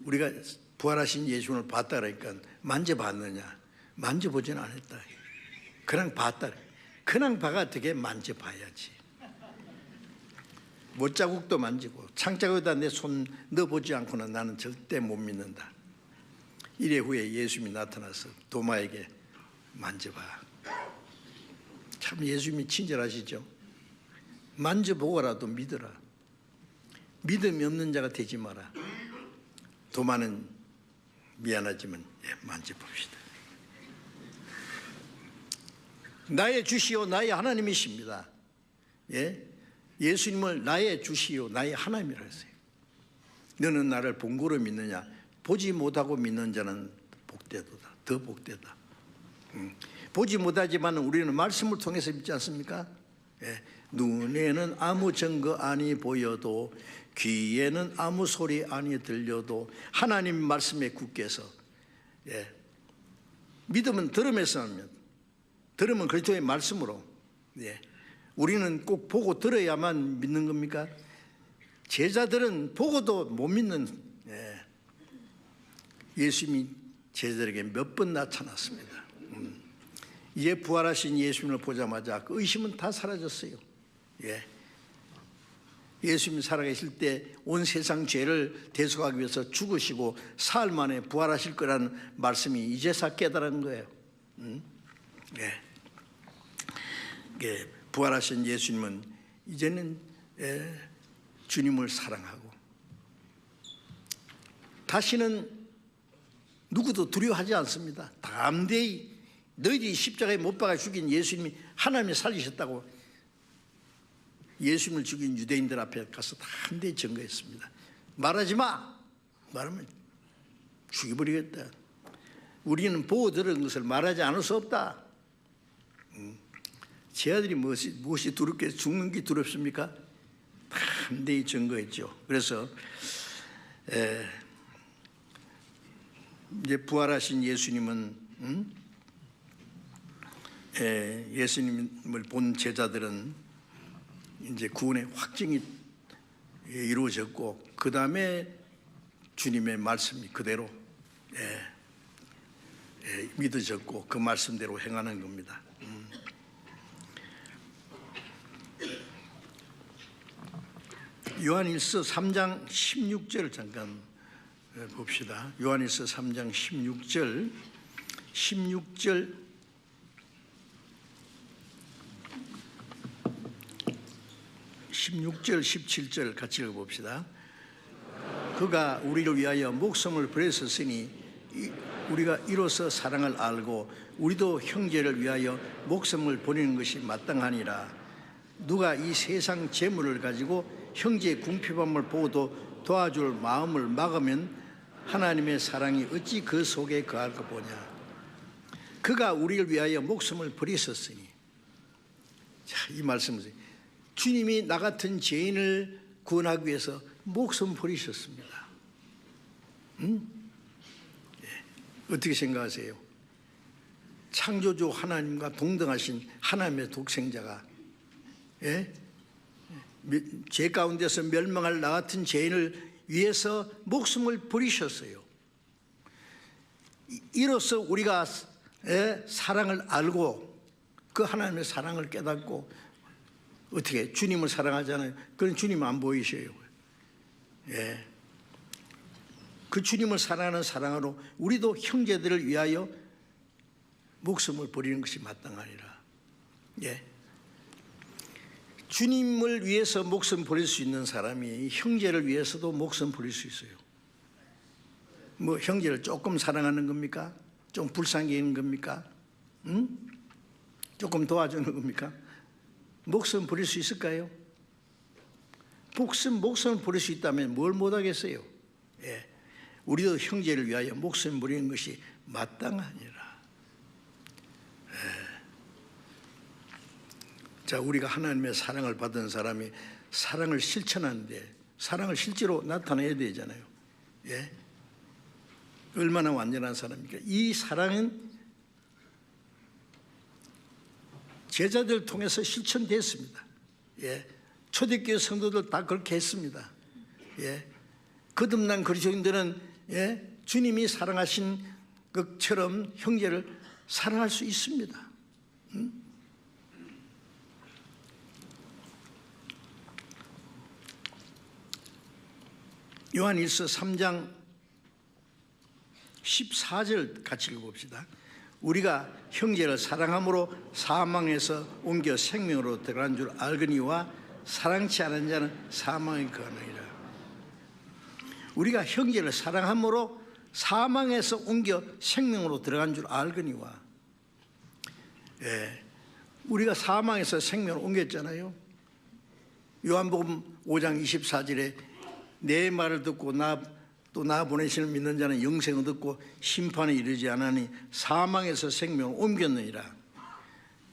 우리가 부활하신 예수님을 봤다 그러니까 만져봤느냐? 만져보지는 않았다. 그냥 봤다. 그냥 봐가 되게 만져봐야지. 못자국도 만지고 창자국에다 내 손 넣어보지 않고는 나는 절대 못 믿는다. 이래 후에 예수님이 나타나서 도마에게 만져봐. 참 예수님이 친절하시죠. 만져보고라도 믿어라. 믿음이 없는 자가 되지 마라. 도마는 미안하지만 만져봅시다. 나의 주시오 나의 하나님이십니다. 예수님을 나의 주시오 나의 하나님이라 했어요. 너는 나를 본고로 믿느냐? 보지 못하고 믿는 자는 복되도다. 더 복되다. 보지 못하지만 우리는 말씀을 통해서 믿지 않습니까? 눈에는 아무 증거 아니 보여도, 귀에는 아무 소리 아니 들려도 하나님 말씀에 굳게서, 믿음은 들음에서 하면, 들으면 그리스도의 말씀으로. 우리는 꼭 보고 들어야만 믿는 겁니까? 제자들은 보고도 못 믿는, 예수님이 제자들에게 몇 번 나타났습니다. 이제 부활하신 예수님을 보자마자 그 의심은 다 사라졌어요. 예수님이 살아계실 때 온 세상 죄를 대속하기 위해서 죽으시고 사흘 만에 부활하실 거라는 말씀이 이제서 깨달은 거예요. 부활하신 예수님은 이제는 주님을 사랑하고 다시는 누구도 두려워하지 않습니다. 담대히 너희들이 십자가에 못 박아 죽인 예수님이 하나님이 살리셨다고 예수님을 죽인 유대인들 앞에 가서 담대히 증거했습니다. 말하지 마. 말하면 제 아들이 무엇이 두렵게 죽는 게 두렵습니까? 담대히 증거했죠. 그래서 이제 부활하신 예수님은 예수님을 본 제자들은 이제 구원의 확증이 이루어졌고, 그 다음에 주님의 말씀이 그대로 믿어졌고 그 말씀대로 행하는 겁니다. 요한일서 3장 16절 잠깐 봅시다. 요한일서 3장 16절 17절 같이 읽어봅시다. 그가 우리를 위하여 목숨을 버리셨으니 우리가 이로써 사랑을 알고 우리도 형제를 위하여 목숨을 버리는 것이 마땅하니라. 누가 이 세상 재물을 가지고 형제의 궁핍함을 보고도 도와줄 마음을 막으면 하나님의 사랑이 어찌 그 속에 거할까 보냐. 그가 우리를 위하여 목숨을 버리셨으니, 자, 이 말씀은 주님이 나 같은 죄인을 구원하기 위해서 목숨 버리셨습니다. 어떻게 생각하세요? 창조주 하나님과 동등하신 하나님의 독생자가 죄 가운데서 멸망할 나 같은 죄인을 위해서 목숨을 버리셨어요. 이로써 우리가 사랑을 알고 그 하나님의 사랑을 깨닫고, 어떻게 주님을 사랑하잖아요. 그런 주님 안 보이셔요. 그 주님을 사랑하는 사랑으로 우리도 형제들을 위하여 목숨을 버리는 것이 마땅하니라. 주님을 위해서 목숨 버릴 수 있는 사람이 형제를 위해서도 목숨 버릴 수 있어요. 뭐 형제를 조금 사랑하는 겁니까? 좀 불쌍히 여기는 겁니까? 조금 도와주는 겁니까? 목숨 버릴 수 있을까요? 목숨을 버릴 수 있다면 뭘 못하겠어요? 우리도 형제를 위하여 목숨 버리는 것이 마땅하니라. 자, 우리가 하나님의 사랑을 받은 사람이 사랑을 실천하는데 사랑을 실제로 나타내야 되잖아요. 얼마나 완전한 사람입니까? 이 사랑은 제자들 통해서 실천됐습니다. 초대교회 성도들 다 그렇게 했습니다. 거듭난 그리스도인들은 주님이 사랑하신 것처럼 형제를 사랑할 수 있습니다. 요한일서 3장 14절 같이 읽어봅시다. 우리가 형제를 사랑함으로 사망에서 옮겨 생명으로 들어간 줄 알거니와 사랑치 않은 자는 사망에 거하느니라. 우리가 형제를 사랑함으로 사망에서 옮겨 생명으로 들어간 줄 알거니와. 우리가 사망에서 생명으로 옮겼잖아요. 요한복음 5장 24절에 내 말을 듣고 또 나 보내시는 믿는 자는 영생을 듣고 심판에 이르지 않으니 사망에서 생명을 옮겼느니라.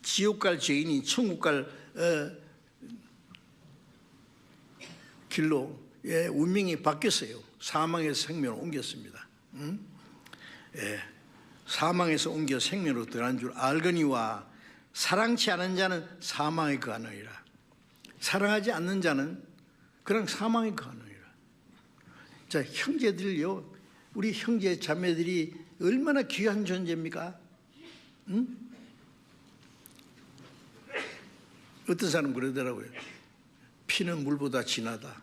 지옥 갈 죄인이 천국 갈 길로 운명이 바뀌었어요. 사망에서 생명을 옮겼습니다. 사망에서 옮겨 생명으로 들어간 줄 알거니와 사랑치 않은 자는 사망에 거하느니라. 사랑하지 않는 자는 그냥 사망에 거하느니라. 자, 형제들요, 우리 형제 자매들이 얼마나 귀한 존재입니까? 어떤 사람 그러더라고요. 피는 물보다 진하다.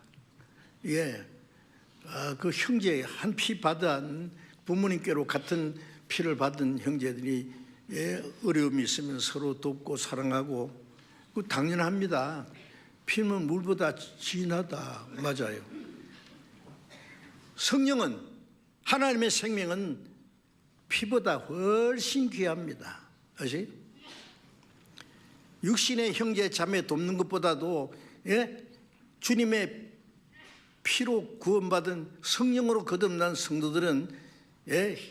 그 형제 한 피 받은 부모님께로 같은 피를 받은 형제들이 어려움이 있으면 서로 돕고 사랑하고, 그 당연합니다. 피는 물보다 진하다. 맞아요. 성령은, 하나님의 생명은 피보다 훨씬 귀합니다. 아시? 육신의 형제 자매 돕는 것보다도 주님의 피로 구원받은 성령으로 거듭난 성도들은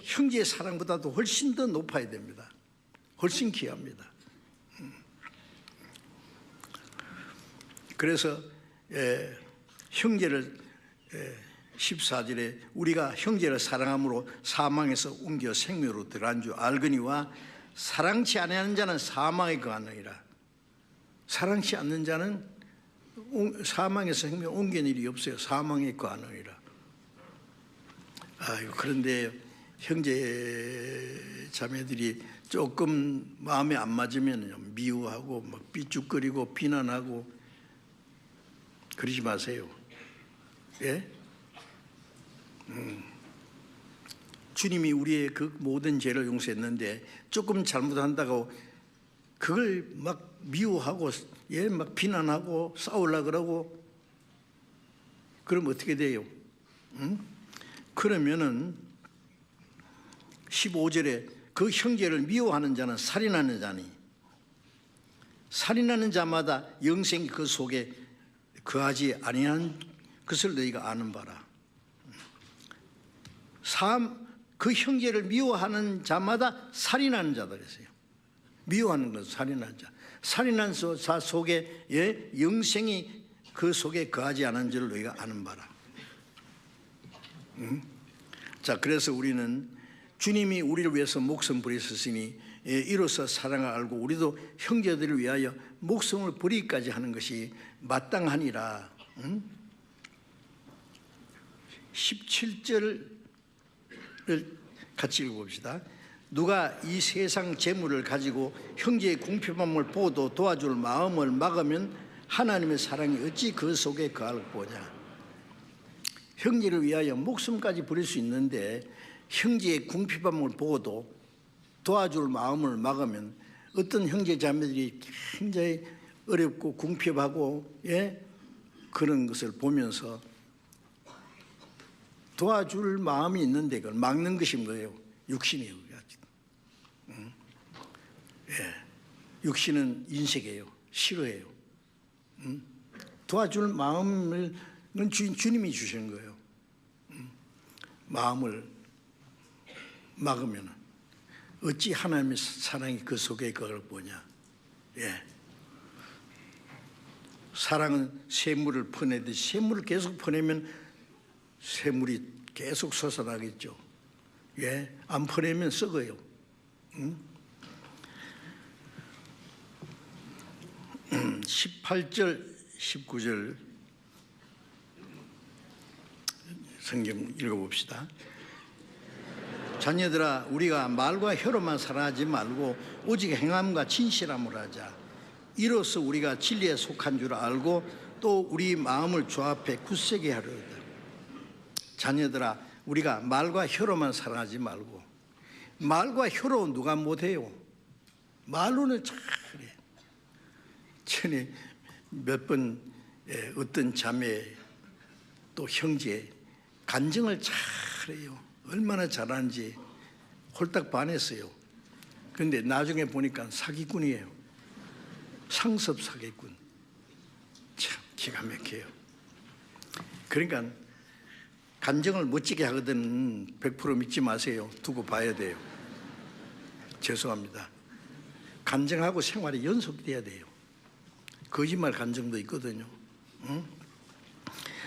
형제의 사랑보다도 훨씬 더 높아야 됩니다. 훨씬 귀합니다. 그래서 형제를 14절에 우리가 형제를 사랑함으로 사망에서 옮겨 생명으로 들어간 줄 알거니와 사랑치 아니하는 자는 사망에 거하느니라. 사랑치 않는 자는 사망에서 생명 옮기는 일이 없어요. 사망에 거하느니라. 그런데 형제 자매들이 조금 마음에 안 맞으면 미워하고 막 삐죽거리고 비난하고 그러지 마세요. 예? 주님이 우리의 그 모든 죄를 용서했는데 조금 잘못한다고 그걸 막 미워하고 막 비난하고 싸우려고 그러고 그러면 어떻게 돼요? 그러면은 15절에 그 형제를 미워하는 자는 살인하는 자니 살인하는 자마다 영생이 그 속에 거하지 아니한 것을 너희가 아는 바라. 그 형제를 미워하는 자마다 살인하는 자다 그랬어요. 미워하는 것은 살인하는 자. 살인하는 자 속에 영생이 그 속에 거하지 않은 줄 너희가 아는 바라. 자, 그래서 우리는 주님이 우리를 위해서 목숨 버리셨으니 이로써 사랑을 알고 우리도 형제들을 위하여 목숨을 버리기까지 하는 것이 마땅하니라. 17절을 같이 읽어봅시다. 누가 이 세상 재물을 가지고 형제의 궁핍함을 보도 도와줄 마음을 막으면 하나님의 사랑이 어찌 그 속에 거할 거냐. 형제를 위하여 목숨까지 버릴 수 있는데 형제의 궁핍함을 보고도 도와줄 마음을 막으면 어떤 형제 자매들이 굉장히 어렵고 궁핍하고 그런 것을 보면서 도와줄 마음이 있는데 그걸 막는 것인 거예요. 육신이에요. 육신은 인색이에요. 싫어해요. 도와줄 마음을 주님이 주시는 거예요. 마음을 막으면 어찌 하나님의 사랑이 그 속에 그걸 보냐. 사랑은 샘물을 퍼내듯이 샘물을 계속 퍼내면 샘물이 계속 솟아나겠죠. 안 퍼내면 썩어요. 18절 19절 성경 읽어봅시다. 자녀들아 우리가 말과 혀로만 살아하지 말고 오직 행함과 진실함으로 하자. 이로써 우리가 진리에 속한 줄 알고 또 우리 마음을 주 앞에 굳세게 하려다. 자녀들아 우리가 말과 혀로만 살아하지 말고. 말과 혀로 누가 못해요? 말로는 잘해. 전에 몇 번 어떤 자매 또 형제 간증을 잘해요. 얼마나 잘하는지 홀딱 반했어요. 그런데 나중에 보니까 사기꾼이에요. 상습 사기꾼. 참 기가 막혀요. 그러니까 간증을 멋지게 하거든 100% 믿지 마세요. 두고 봐야 돼요. 죄송합니다. 간증하고 생활이 연속돼야 돼요. 거짓말 간증도 있거든요.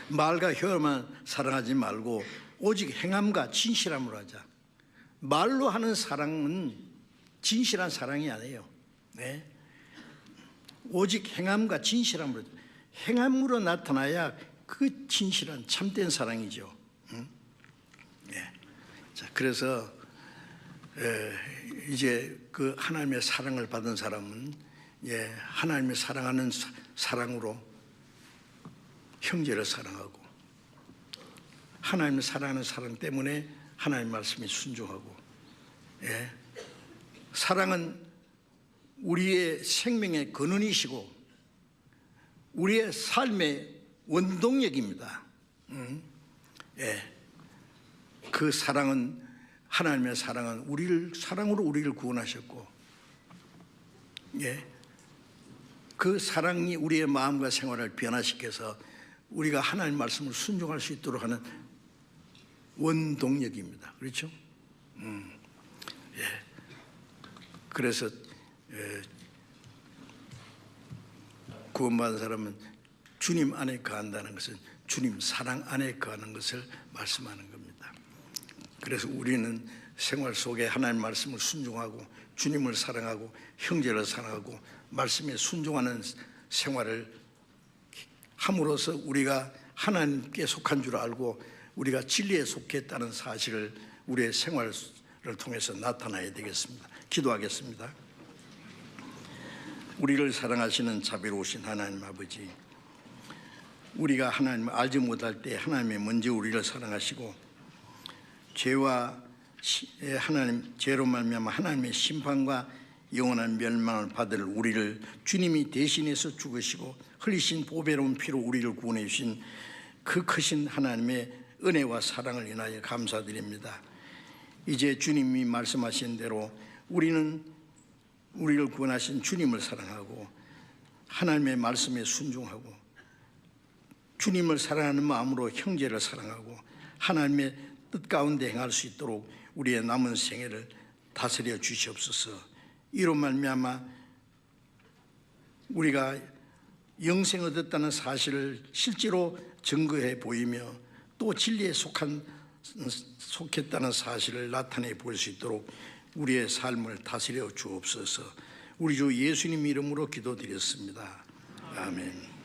말과 혀만 사랑하지 말고 오직 행함과 진실함으로 하자. 말로 하는 사랑은 진실한 사랑이 아니에요. 오직 행함과 진실함으로. 행함으로 나타나야 그 진실한 참된 사랑이죠. 자, 그래서 이제 그 하나님의 사랑을 받은 사람은 하나님의 사랑하는 사랑으로 형제를 사랑하고 하나님을 사랑하는 사랑 때문에 하나님 말씀에 순종하고 사랑은 우리의 생명의 근원이시고 우리의 삶의 원동력입니다. 그 사랑은 하나님의 사랑은 사랑으로 우리를 구원하셨고 그 사랑이 우리의 마음과 생활을 변화시켜서 우리가 하나님 말씀을 순종할 수 있도록 하는 원동력입니다. 그렇죠? 그래서 구원받은 사람은 주님 안에 거한다는 것은 주님 사랑 안에 거하는 것을 말씀하는 겁니다. 그래서 우리는 생활 속에 하나님 말씀을 순종하고 주님을 사랑하고 형제를 사랑하고 말씀에 순종하는 생활을 함으로써 우리가 하나님께 속한 줄 알고 우리가 진리에 속했다는 사실을 우리의 생활을 통해서 나타나야 되겠습니다. 기도하겠습니다. 우리를 사랑하시는 자비로우신 하나님 아버지, 우리가 하나님을 알지 못할 때 하나님이 먼저 우리를 사랑하시고 죄로 말미암아 하나님의 심판과 영원한 멸망을 받을 우리를 주님이 대신해서 죽으시고 흘리신 보배로운 피로 우리를 구원해 주신 그 크신 하나님의 은혜와 사랑을 인하여 감사드립니다. 이제 주님이 말씀하신 대로 우리는 우리를 구원하신 주님을 사랑하고 하나님의 말씀에 순종하고 주님을 사랑하는 마음으로 형제를 사랑하고 하나님의 뜻 가운데 행할 수 있도록 우리의 남은 생애를 다스려 주시옵소서. 이로 말미암아 우리가 영생 얻었다는 사실을 실제로 증거해 보이며 또 진리에 속했다는 사실을 나타내 볼 수 있도록 우리의 삶을 다스려 주옵소서. 우리 주 예수님 이름으로 기도드렸습니다. 아멘.